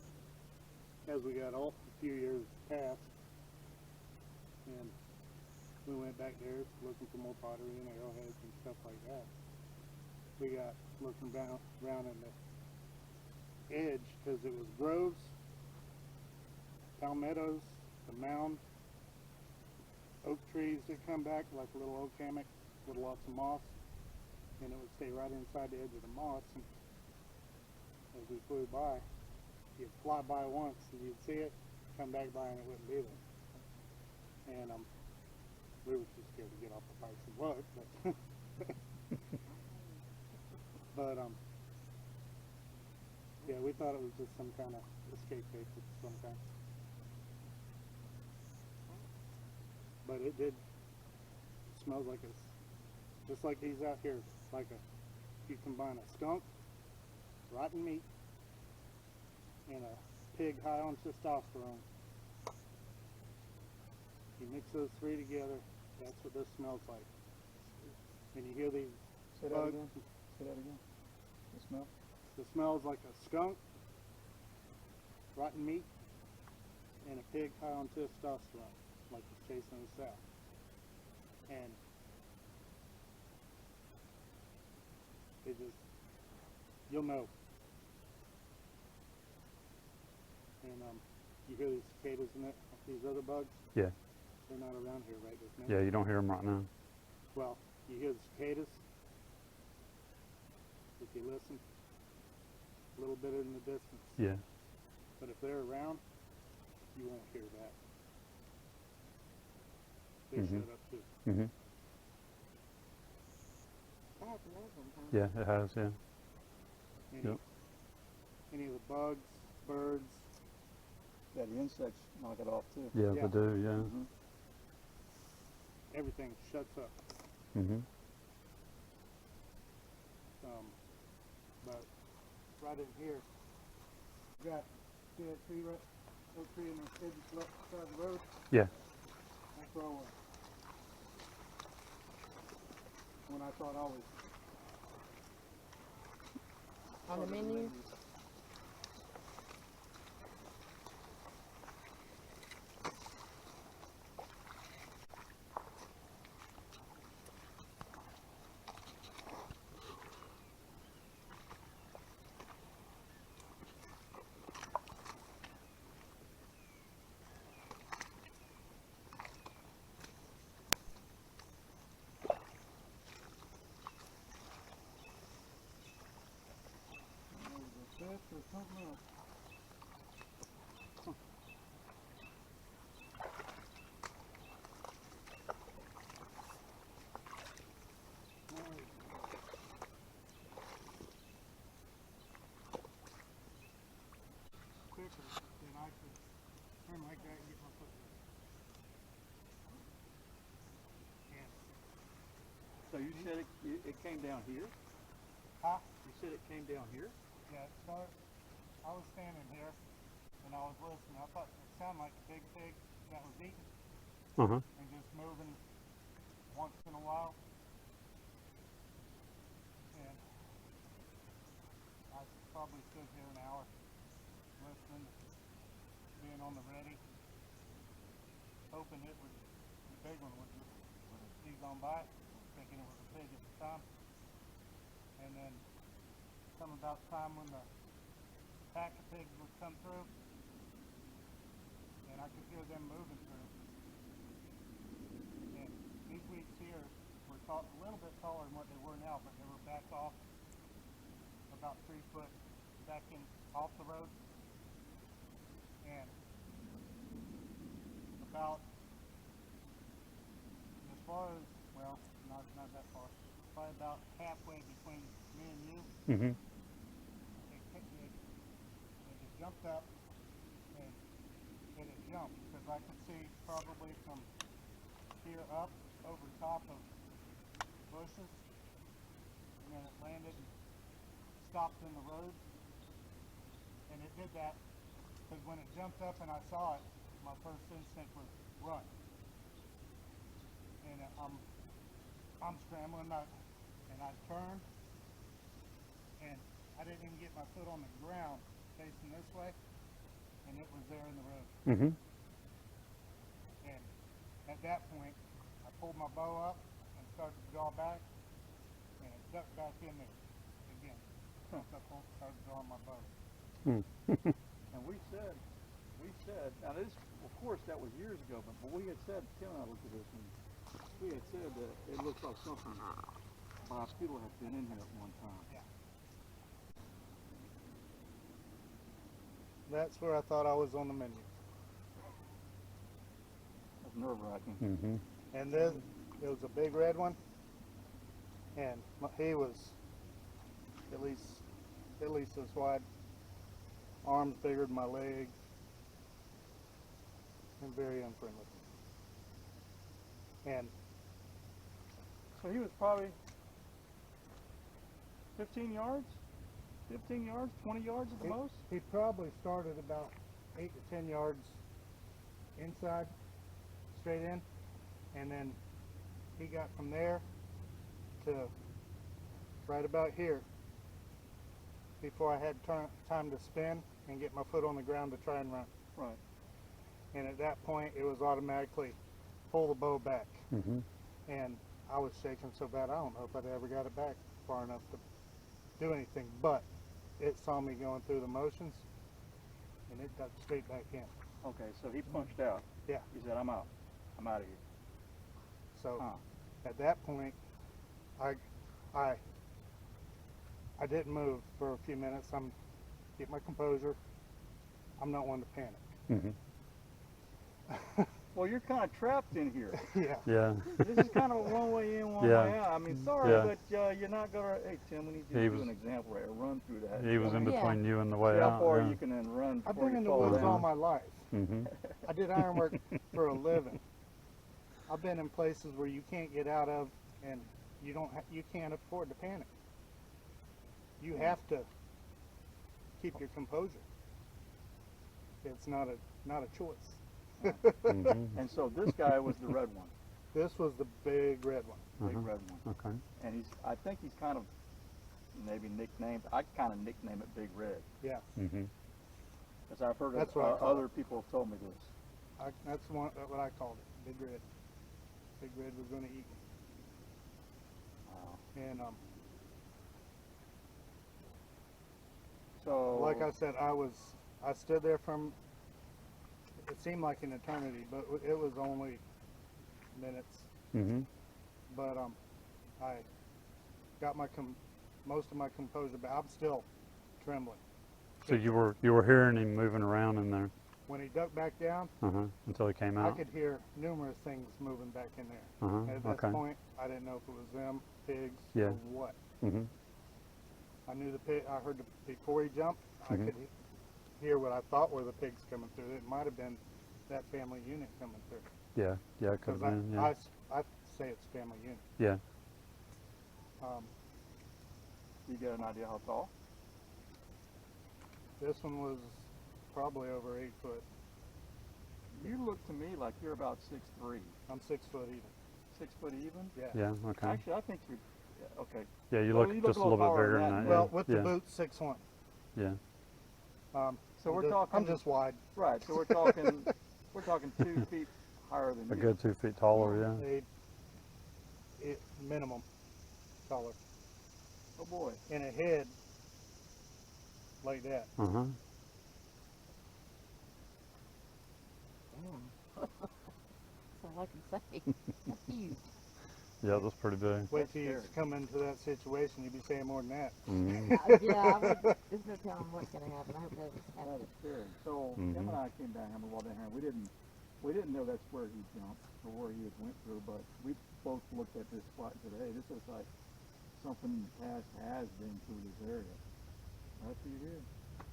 as we got old, a few years passed, and we went back there looking for more pottery and arrowheads and stuff like that. We got looking around in the edge because it was groves, palmettos, the mound, oak trees that come back like a little oak hammock with lots of moss, and it would stay right inside the edge of the moss. And as we flew by, you'd fly by once and you'd see it, come back by and it wouldn't be there. And we were too scared to get off the bikes and look, but yeah, we thought it was just some kind of escape bait of some kind. But it did. It smells like it's just like these out here. Like you combine a skunk, rotten meat, and a pig high on testosterone. You mix those three together, that's what this smells like. And you hear these Say that bugs. again. Say that again. The smell? The smells like a skunk, rotten meat, and a pig high on testosterone, like it's chasing us out. And it just, you'll know. And you hear these cicadas and these other bugs? Yeah. They're not around here right this minute. Yeah, you don't hear them right now. Well, you hear the cicadas, if you listen, a little bit in the distance. Yeah. But if they're around, you won't hear that. They shut up too. Mm-hmm. That has another one, huh? Yeah, it has, yeah. Any of the bugs, birds, Yeah, the insects knock it off too. Yeah, Yeah. they do, yeah. Mm-hmm. everything shuts up. Mm-hmm. But right in here, you got, see that tree right, oak tree in the left side of the road? Yeah. That's where I was. When I thought always. On the menu? Fish or something else. Quicker than I could turn like that and get my foot there. And So you said it came down here? Huh? You said it came down here? yeah, it started, I was standing here and I was listening. I thought it sounded like a big pig that was eating Uh-huh. and just moving once in a while. And I probably stood here an hour listening, being on the ready, hoping it would, the big one would just ease on by, thinking it was a pig at the time. And then come about time when the pack of pigs would come through, and I could hear them moving through. And these weeds here were a little bit taller than what they were now, but they were back off about 3 foot back in off the road. And about as far as, well, not that far, probably about halfway between me and you, Mm-hmm. it jumped up and it jumped because I could see probably from here up over top of bushes, and then it landed and stopped in the road, and it did that because when it jumped up and I saw it, my first instinct was run. And I'm scrambling up, and I turned, and I didn't even get my foot on the ground facing this way, and it was there in the road. Mm-hmm. And at that point, I pulled my bow up and started to draw back, and it ducked back in there again. So I started drawing my bow. And we said, now this, of course, that was years ago, but we had said, Tim and I looked at this, and we had said that it looks like something bipedal had been in here at one time. Yeah. That's where I thought I was on the menu. That's nerve-wracking. Mm-hmm. And then there was a big red one, and he was at least this wide, arms bigger than my leg, and very unfriendly. And So he was probably 15 yards? 15 yards? 20 yards at the most? he probably started about 8 to 10 yards inside, straight in, and then he got from there to right about here before I had time to spin and get my foot on the ground to try and run. Right. And at that point, it was automatically pull the bow back. Mm-hmm. And I was shaking so bad, I don't know if I'd ever got it back far enough to do anything, but it saw me going through the motions, and it ducked straight back in. Okay, so he punched out. Yeah. He said, I'm out. I'm out of here. So Huh. at that point, I didn't move for a few minutes. I'm get my composure. I'm not one to panic. Mm-hmm. Well, you're kind of trapped in here. Yeah. Yeah. This is kind of one way in, one Yeah. way out. I mean, sorry, Yeah. but you're not going to, hey, Tim, we need you He to do was- an example right, run through that. He was in Yeah. between you and the way See how out. far Yeah. you can then run I've before been in you the fall woods all down. my life. Mm-hmm. I did ironwork for a living. I've been in places where you can't get out of, and you can't afford to panic. You have to keep your composure. It's not a choice. Mm-hmm. And so this guy was the red one, This was the big red one. big Uh-huh. red one. Okay. And I think he's kind of maybe nicknamed, I kind of nickname it Big Red. Yeah, Mm-hmm. Because I've heard That's of, what I call other people have told me this. that's what I called it. Big red. Big red was going to eat me. Wow. And So, like I said, I stood there from. It seemed like an eternity, but it was only minutes. Mm-hmm. But I got most of my composure back. I'm still trembling. So you were hearing him moving around in there. When he ducked back down, Until he came I out. could hear numerous things moving back in there. At that Okay. point, I didn't know if it was them, pigs, Yeah. or what. Mm-hmm. I knew the pig. I heard before he jumped. I Mhm. could hear what I thought were the pigs coming through. It might have been that family unit coming through. Yeah. Yeah. It could have Because been. Yeah. I say it's family unit. Yeah. you get an idea how tall? This one was probably over 8 foot. You look to me like you're about 6'3". I'm 6 foot even. 6 foot even? Yeah. Yeah. Okay. Actually, I think you're, yeah, okay. Yeah. You Well, look you look just a a little little bit taller bigger than than that, that. Well, with yeah. the boots, 6'1". Yeah. So we're I'm talking. just wide. Right, so we're talking, we're talking 2 feet higher than A you. good 2 feet taller. Yeah. Minimum taller. Oh boy. And a head like that. Uh huh. That's all I can say. That's huge. Yeah. That's pretty big. Wait That's till you scary. come into that situation, you'd be saying more than that. Mm-hmm. Yeah, there's no telling what's going to happen. I hope it doesn't That happen. is scary. So Mhm. Tim and I came down here, we walked down here. We didn't know that's where he jumped or where he had went through, but we both looked at this spot and said, hey, this looks like something in the past has been through this area. That's what you hear.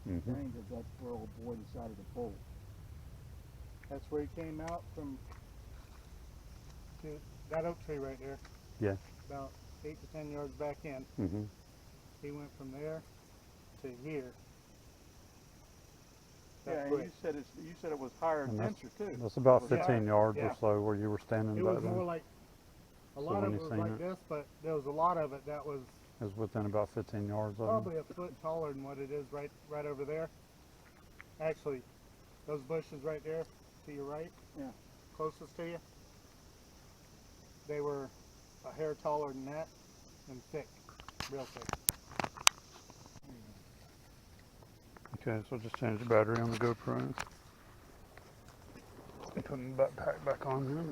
Mm-hmm. Strange that that's where old boy decided to pull. That's where he came out from. To that oak tree right there. Yeah. About 8 to 10 yards back in. Mm-hmm. He went from there to here. Yeah, That and quick. you said it was higher And denser too. That's about Was 15 yards Yeah. or so where you were standing It back was then. more like, a So lot when of you it was seen like it? this, but there was a lot of it that was It was within about 15 yards of him. probably a foot taller than what it is right over there. Actually, those bushes right there to your right, Yeah. closest to you, they were a hair taller than that and thick, real thick. Okay, so just change the battery on the GoPro. And putting the backpack back on here.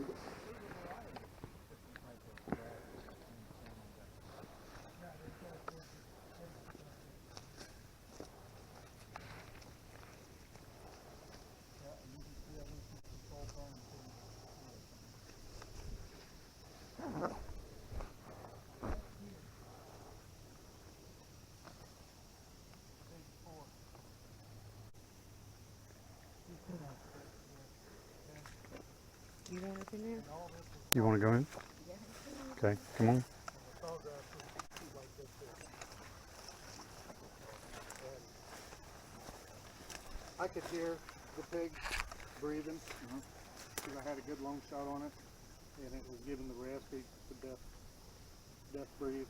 You know up in there? You want to go in? Okay, come on. I could hear the pig breathing because I had a good long shot on it, and it was giving the raspy, the death breathe,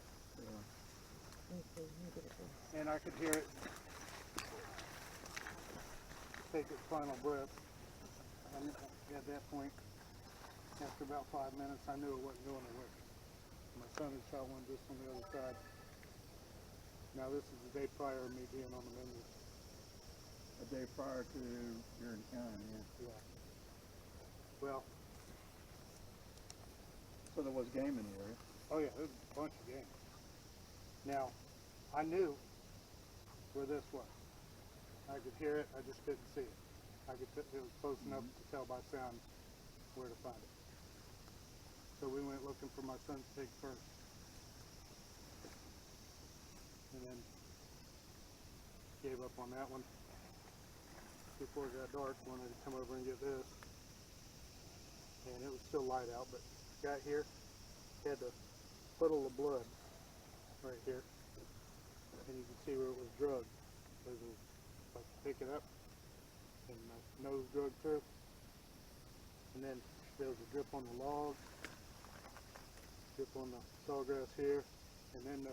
and I could hear it take its final breath. And at that point, after about 5 minutes, I knew it wasn't going anywhere. My son had shot one just on the other side. Now this is the day prior to me being on the menu. A day prior to your encounter, yeah. Yeah. Well, So there was game in the area. oh yeah, there's a bunch of game. Now, I knew where this was. I could hear it, I just couldn't see it. It was close enough to tell by sound where to find it. So we went looking for my son's pig first. And then gave up on that one. Before it got dark, wanted to come over and get this. And it was still light out, but got here, had a puddle of blood right here. And you can see where it was drugged. It was like pick it up and my nose drug through. And then there was a drip on the log, drip on the sawgrass here, and then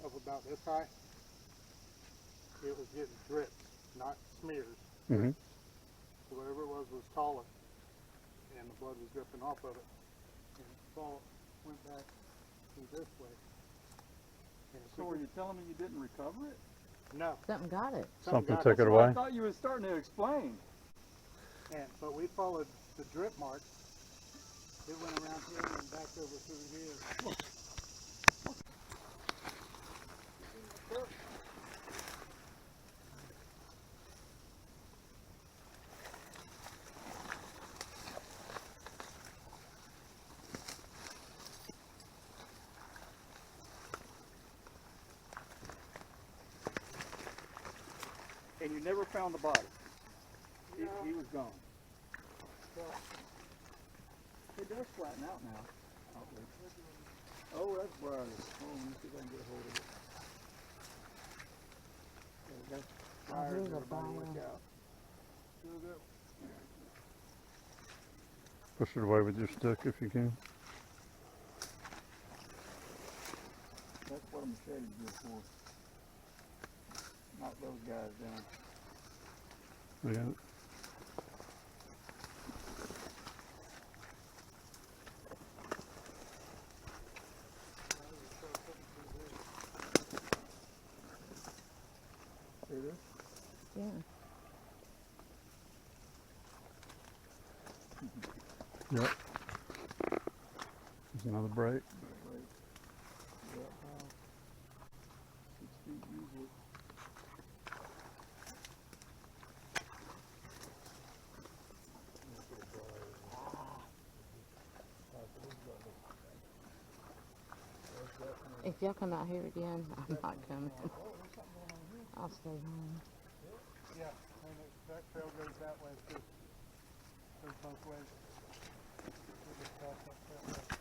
up about this high, it was getting drips, not smears. Mm-hmm. So whatever it was taller, and the blood was dripping off of it. And it went back through this way. And So were you telling me you didn't recover it? no, Something got it. Something got took it That's what away. I thought you were starting to explain. But we followed the drip marks. It went around here and back over through here. And you never found the body. No. He was gone. Well, It does flatten out now. out there. Oh, that's bright. Oh, let me see if I can get a hold of it. Yeah, that's Oh, fires, here's a everybody look fire. out. Push it away with your stick if you can. That's what a machete's good for. Knock those guys down. Yeah. See this? Yeah. Yep. There's another break. Wait. Yeah, 6 feet usually. If y'all come out here again, I'm not coming. I'll stay home. yeah, and that trail goes that way too. Goes both ways. We just crossed that trail.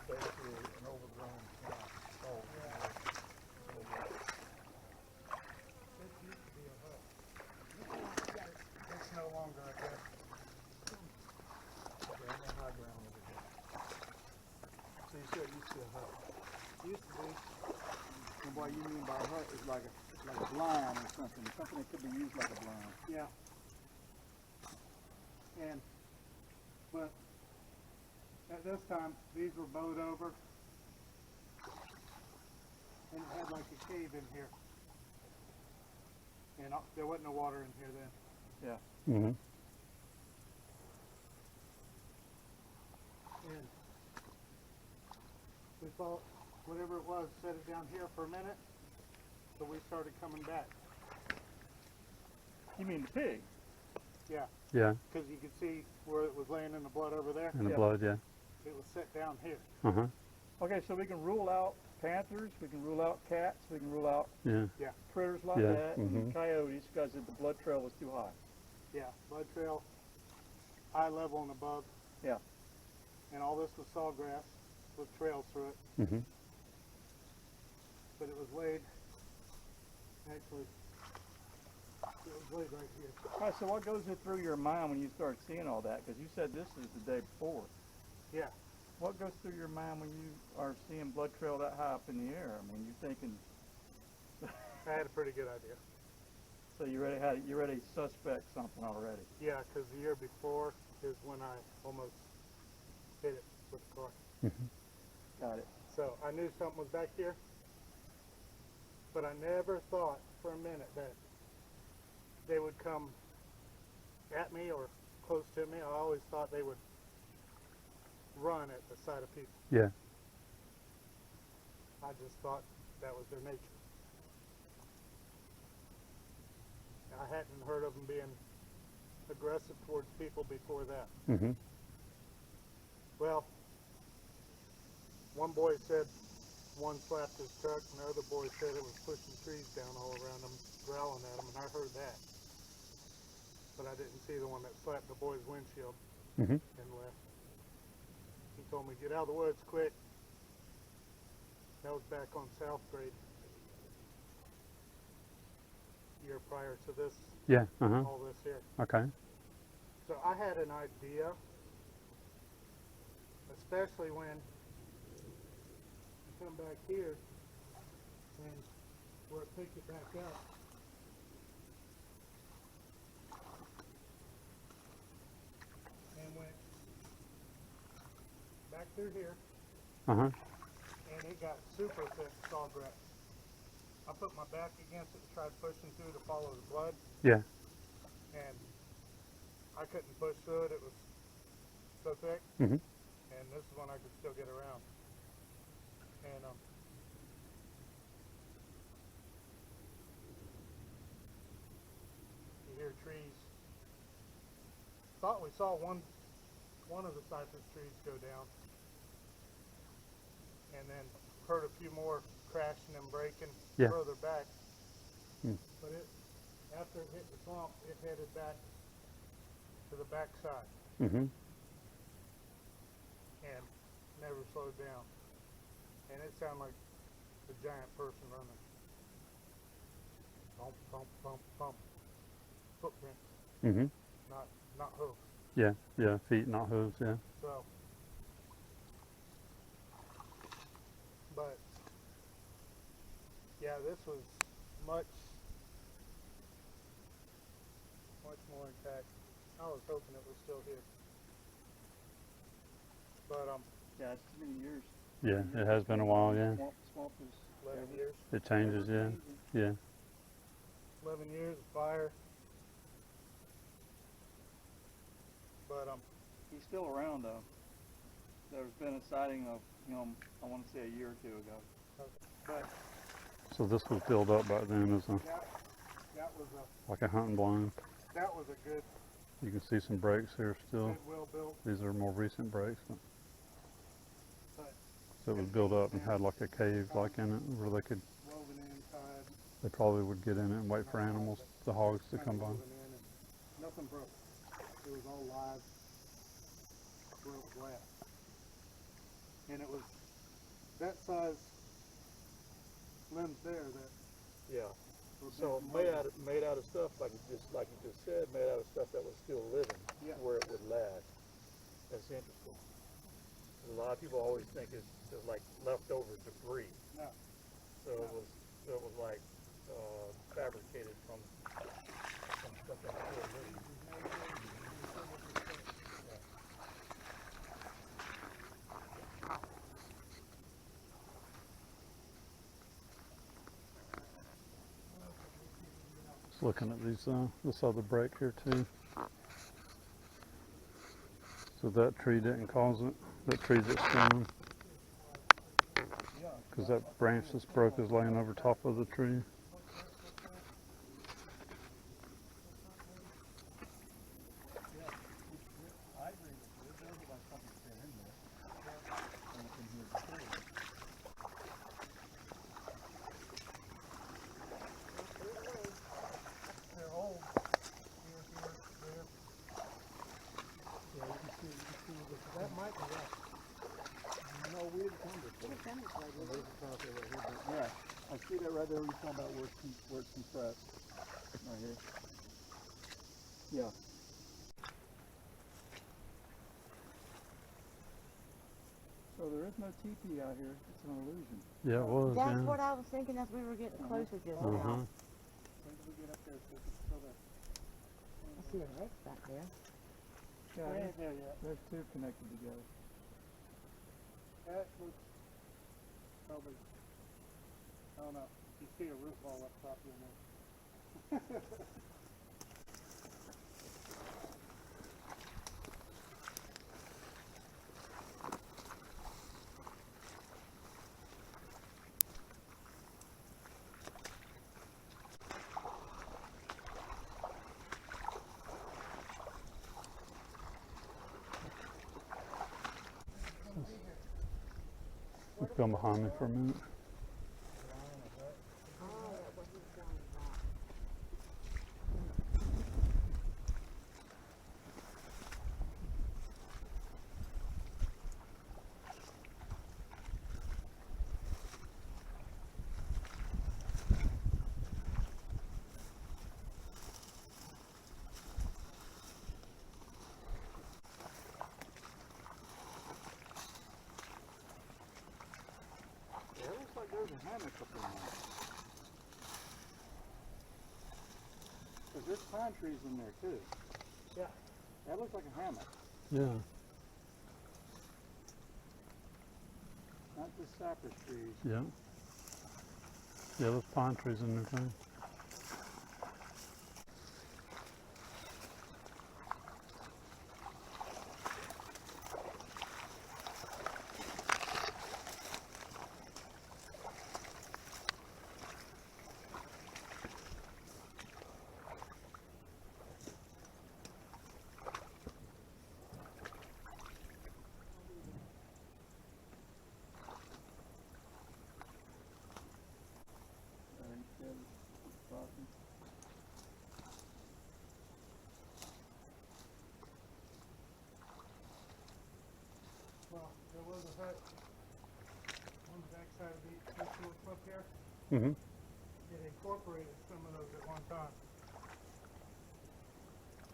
basically an overgrown hole. This used to be a hut. It's no longer, I guess. Okay, I'm on high ground over here. So you said it used to be a hut. Used to be. And what you mean by a hut is like a blind or something that could be used like a blind. Yeah. But at this time, these were bowed over, and it had like a cave in here, and there wasn't no water in here then. Mm-hmm. And we thought whatever it was, set it down here for a minute, so we started coming back. You mean the pig? Yeah, Yeah, because you could see where it was laying in the blood over there. and the Yeah. blood, yeah. It was set down here. Uh-huh, Okay, so we can rule out panthers, we can rule out cats, we can rule out yeah. critters like Yeah, that, and mhm. coyotes because the blood trail was too high. Yeah, blood trail, high level and above. Yeah. And all this was sawgrass with trails through it, Mm-hmm. but it was laid, actually, it was laid right here. All right, so what goes through your mind when you start seeing all that? Because you said this is the day before. Yeah. What goes through your mind when you are seeing blood trail that high up in the air? I mean, you're thinking, I had a pretty good idea. so you already suspect something already. Yeah, because the year before is when I almost hit it with the car. Got it. So I knew something was back here, but I never thought for a minute that they would come at me or close to me. I always thought they would run at the sight of people. Yeah. I just thought that was their nature. I hadn't heard of them being aggressive towards people before that. Mm-hmm. Well, one boy said one slapped his truck, and the other boy said it was pushing trees down all around him, growling at him, and I heard that. But I didn't see the one that slapped the boy's windshield Mm-hmm. and left. He told me, get out of the woods quick. That was back on South Grade. Year prior to this, Yeah, uh-huh. all this here. Okay. So I had an idea, especially when you come back here and where it picked it back up. And went back through here, Uh-huh. and it got super thick sawgrass. I put my back against it and tried pushing through to follow the blood, Yeah. and I couldn't push through it. It was so thick. Mm-hmm. And this is when I could still get around. And you hear trees. Thought we saw one of the cypress trees go down, and then heard a few more crashing and breaking Yeah. further back. Hmm. But after it hit the swamp, it headed back to the back side Mm-hmm. and never slowed down. And it sounded like a giant person running. Bump, bump, bump, bump. Footprints, Mm-hmm. not hooves. Yeah, yeah, feet, not hooves, yeah. So, but yeah, this was much more intact. I was hoping it was still here. But Yeah, it's too many years. Yeah, it has been a while, yeah. Swamp is 11 years. It changes, yeah. Yeah. 11 years of fire. But He's still around though. There's been a sighting of him, I want to say a year or two ago. but So this was built up back then as a, that was a like a hunting blind. good You can see some breaks here still. well built. These are more recent breaks. But But so it was built up and had like a cave like in it where they could, woven in, tied. they probably would get in it and wait for animals, the hogs to come by. Woven in and nothing broke. It was all live where it was at. and it was that size limbs there that Yeah. were So bent made out of stuff like you just said, made out of stuff that was still living, Yeah. where it would last. That's interesting. A lot of people always think it's like leftover debris. No. So it was like fabricated from stuff that's still living. Just looking at these, this other break here too. So that tree didn't cause it. That tree that's down. Because that branch that's broke is laying over top of the tree. I agree with you. It does look like something's been in there. And it can hear the tree. They're old. Here, there. Yeah, you can see that might be right. No, we didn't come this way. Yeah, I see that right there where you're talking about where it's compressed. Right here. Yeah. So there is no teepee out here. It's an illusion. Yeah, it was. That's Yeah. what I was thinking as we were getting closer just now. Uh-huh. When did we get up there? So it's still there. I see a wreck back there. Yeah, It ain't there yet. there's two connected together. That was probably, I don't know, you see a root ball up top in there. Come behind me for a minute. Oh, that's what he's talking about. Yeah, it looks like there's a hammock up in there. Because there's pine trees in there too. Yeah. That looks like a hammock, Yeah. not just cypress trees. Yeah. Yeah, there's pine trees in there too. Well, there was a hut on the backside of the little cliff here. Mm-hmm. It incorporated some of those at one time.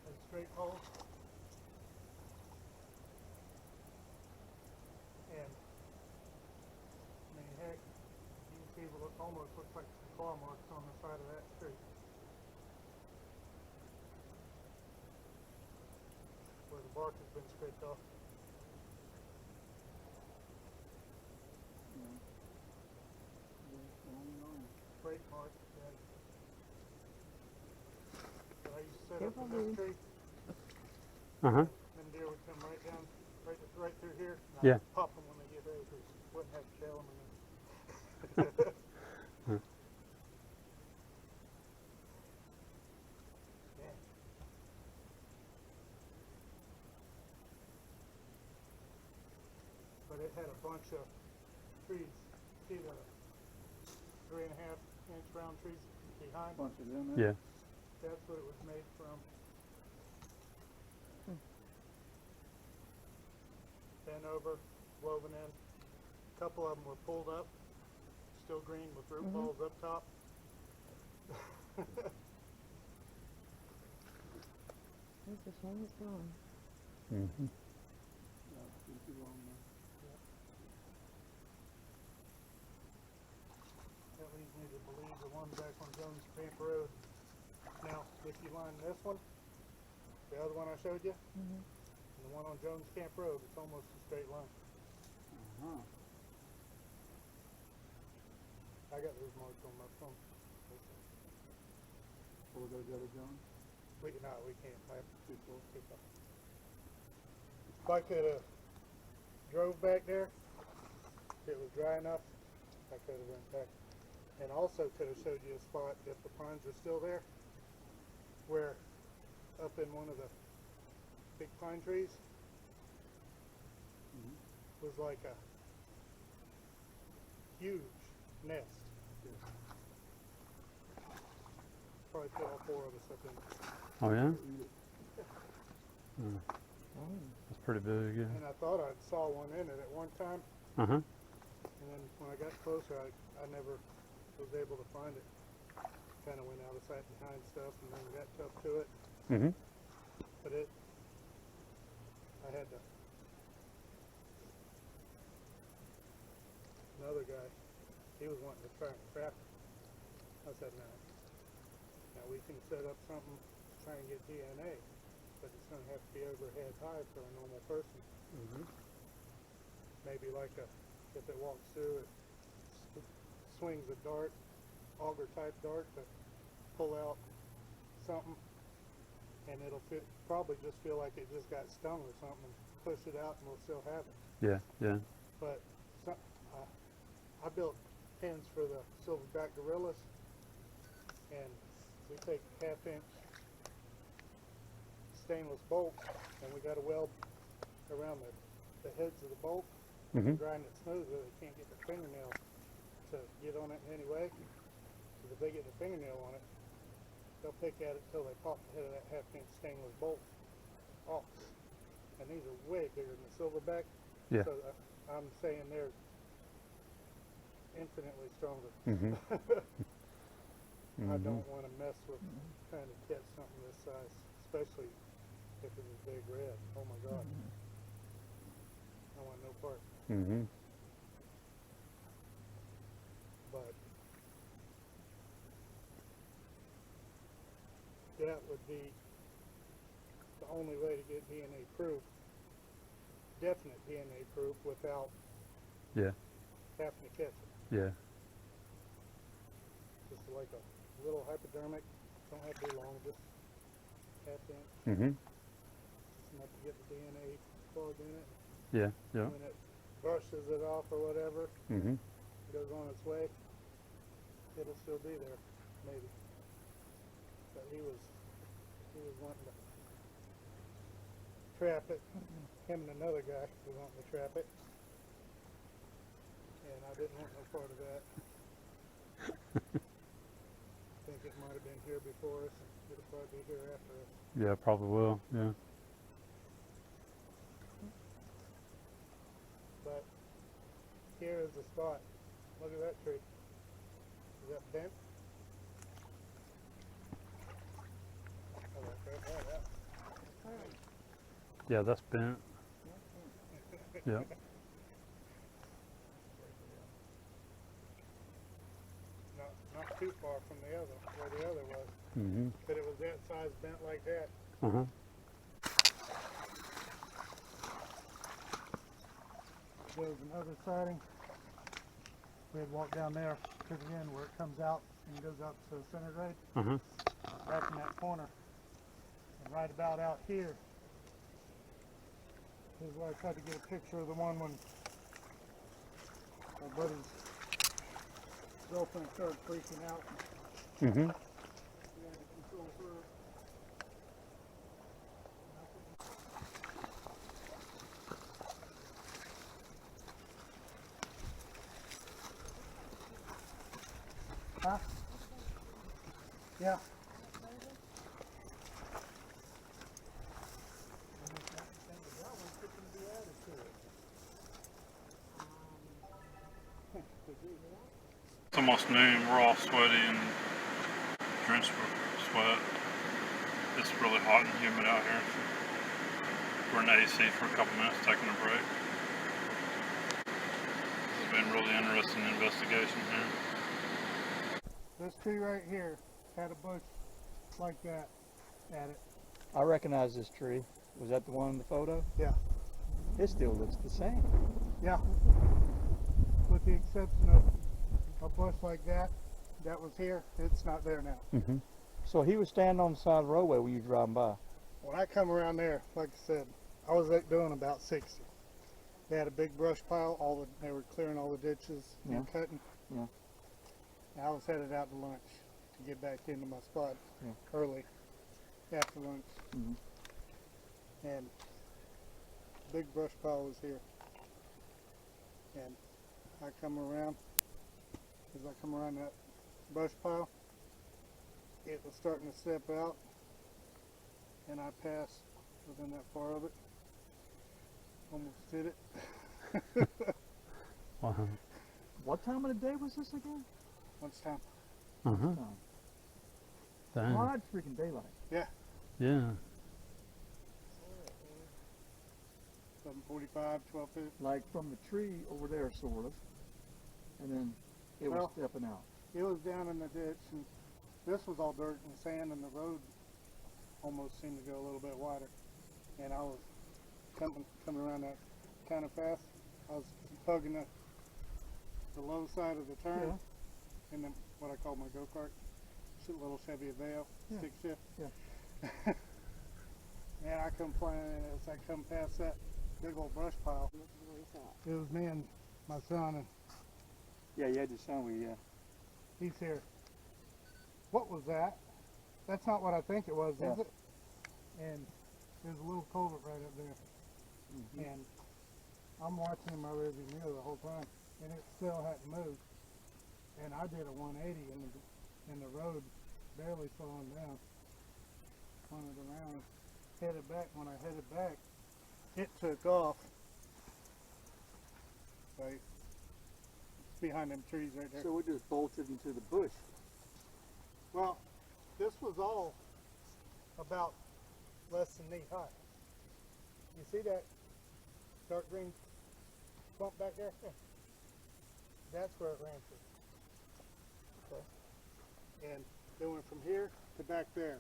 Had straight poles. And, I mean, heck, you can see what almost looks like some claw marks on the side of that tree. Where the bark has been scraped off. Straight mark, yeah. So I used to set up Careful, in this dude. tree, Uh-huh. then deer would come right down, right through here. And Yeah. I'd pop them when they get ready, because wouldn't have to shell them again. Yeah. But it had a bunch of trees. See the 3.5-inch round trees behind? Bunch of them there. Yeah. That's what it was made from. Bent over, woven in. couple of them were pulled up, still green with root balls up top. It's a shame it's gone. Mm-hmm. No, it's been too long now. That leads me to believe the one back on Jones Camp Road. Now, if you line this one, the other one I showed you, Mhm. and the one on Jones Camp Road, it's almost a straight line. Uh-huh. I got those marked on my phone. Or those other John? We can't. I have Too close. to keep up. If I could have drove back there, if it was dry enough, I could have went back. And also could have showed you a spot, if the pines are still there, where up in one of the big pine trees was like a huge nest. Probably put all four of us up in it. Oh yeah? Eat it. That's pretty big, yeah. And I thought I saw one in it at one time, Uh-huh. and then when I got closer, I never was able to find it. Kind of went out of sight behind stuff, and then got up to it. Mm-hmm. But I had to. Another guy, he was wanting to try and trap it. I said, no. Now we can set up something to try and get DNA, but it's going to have to be over head high for a normal person. Maybe like if it walks through, it swings a dart, auger type dart to pull out something, and it'll probably just feel like it just got stung or something, and push it out and we'll still have it. Yeah, yeah. But I built pins for the silverback gorillas, and we take 1/2 inch stainless bolt, and we got a weld around the heads of the bolt, Mm-hmm. grind it smooth so they can't get the fingernail to get on it in any way. Because if they get the fingernail on it, they'll pick at it till they pop the head of that 1/2 inch stainless bolt off. And these are way bigger than the silverback. Yeah. So I'm saying they're infinitely stronger. Mm-hmm. I don't want to mess with trying to catch something this size, especially if it's a big red. Oh my God. I want no part. Mm-hmm. But that would be the only way to get DNA proof, definite DNA proof, without Yeah. having to catch it. Yeah. Just like a little hypodermic, don't have to be long, just 1/2 inch, Mm-hmm. just enough to get the DNA plugged in it. Yeah, yeah. When it brushes it off or whatever, Mm-hmm. goes on its way, it'll still be there, maybe. But he was wanting to trap it. Him and another guy was wanting to trap it, and I didn't want no part of that. I think it might have been here before us, and it'll probably be here after us. Yeah, probably will. Yeah. But here is the spot. Look at that tree. Is that bent? Oh, that's right there. Yeah, that's bent. Yeah. Not too far from the other, where the other was. Mm-hmm. But it was that size bent like that. Uh-huh. There's another sighting. We had walked down there to the end where it comes out and goes out to the center grade. Uh-huh. Back in that corner. And right about out here is where I tried to get a picture of the one when my buddy's girlfriend started freaking out. Mm-hmm. We had to control her. Huh? Yeah. It's almost noon. We're all sweaty and drenched with sweat. It's really hot and humid out here. We're in AC for a couple minutes, taking a break. It's been really interesting investigation here. This tree right here had a bush like that at it. I recognize this tree. Was that the one in the photo? Yeah. It still looks the same. Yeah. With the exception of a bush like that was here, it's not there now. Mm-hmm. So he was standing on the side of the roadway when you were driving by. When I come around there, like I said, I was doing about 60. They had a big brush pile. They were clearing all the ditches and cutting. Yeah. And I was headed out to lunch to get back into my spot early after lunch. Mhm. And big brush pile was here. And I come around. As I come around that brush pile, it was starting to step out, and I passed within that far of it. Almost hit it. Wow. What time of the day was this again? Lunchtime. Uh-huh. Dang. Broad freaking daylight. Yeah. 7:45, 12:50. Like from the tree over there, sort of. And then it was Well, stepping out. It was down in the ditch, and this was all dirt and sand, and the road almost seemed to go a little bit wider. And I was coming around that kind of fast. I was hugging the low side of the turn, and then what I call my go-kart, little Chevy Aveo, stick shift. Yeah. And I come flying, and as I come past that big old brush pile, it was me and my son, and Yeah, you had your son with you. Yeah. he's here. What was that? That's not what I think it was, is it? And there's a little culvert right up there. Mm-hmm. And I'm watching in my rearview mirror the whole time, and it still hadn't moved. And I did a 180, and the road barely slowing down. Spun it around and headed back. When I headed back, it took off. Right behind them trees right there. So we just bolted into the bush. Well, this was all about less than knee high. You see that dark green bump back there? Yeah. That's where it ran to. Okay. And it went from here to back there.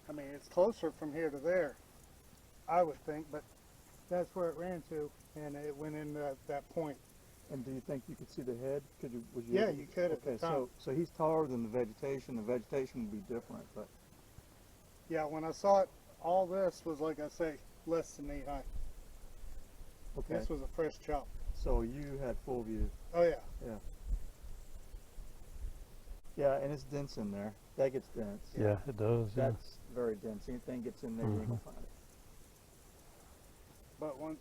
I mean, it's closer from here to there, I would think, but that's where it ran to, and it went in that point. And do you think you could see the head? Could you? Was Yeah, you could at the Okay, time. so he's taller than the vegetation. The vegetation would be different, but Yeah, when I saw it, all this was, like I say, less than knee high. okay. This was a fresh chop. So you had full view. Oh yeah. Yeah, and it's dense in there. That gets dense. Yeah, it does. Yeah. That's very dense. Anything gets in there, you ain't gonna find it. But once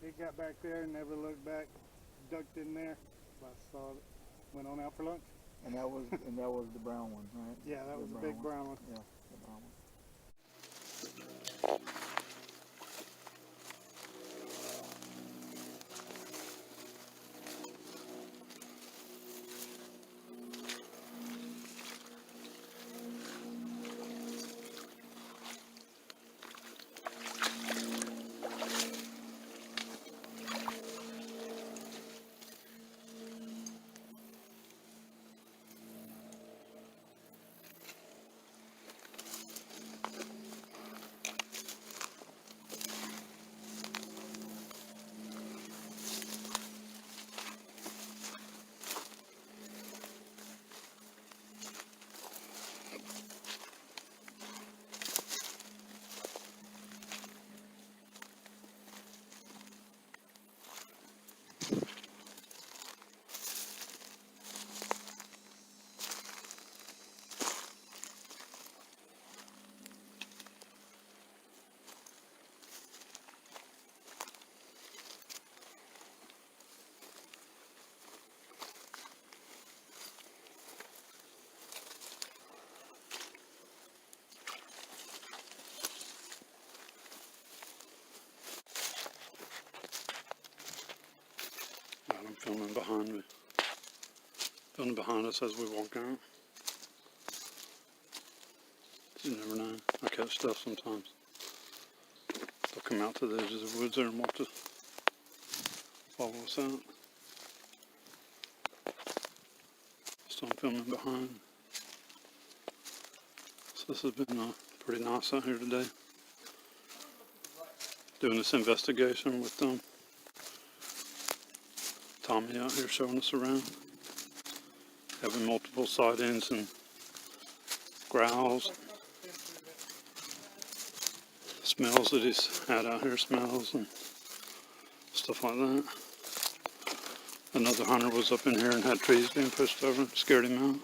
it got back there and never looked back, ducked in there, I saw it, went on out for lunch. And that was the brown one, right? Yeah, that The was a big brown one. Yeah, the brown one. filming behind me. Filming behind us as we walk out. You never know. I catch stuff sometimes. They'll come out to the edges of the woods there and want to follow us out. So I'm filming behind. So this has been pretty nice out here today. Doing this investigation with Tommy out here showing us around. Having multiple sightings and growls. Smells that he's had out here, smells and stuff like that. Another hunter was up in here and had trees being pushed over, scared him out.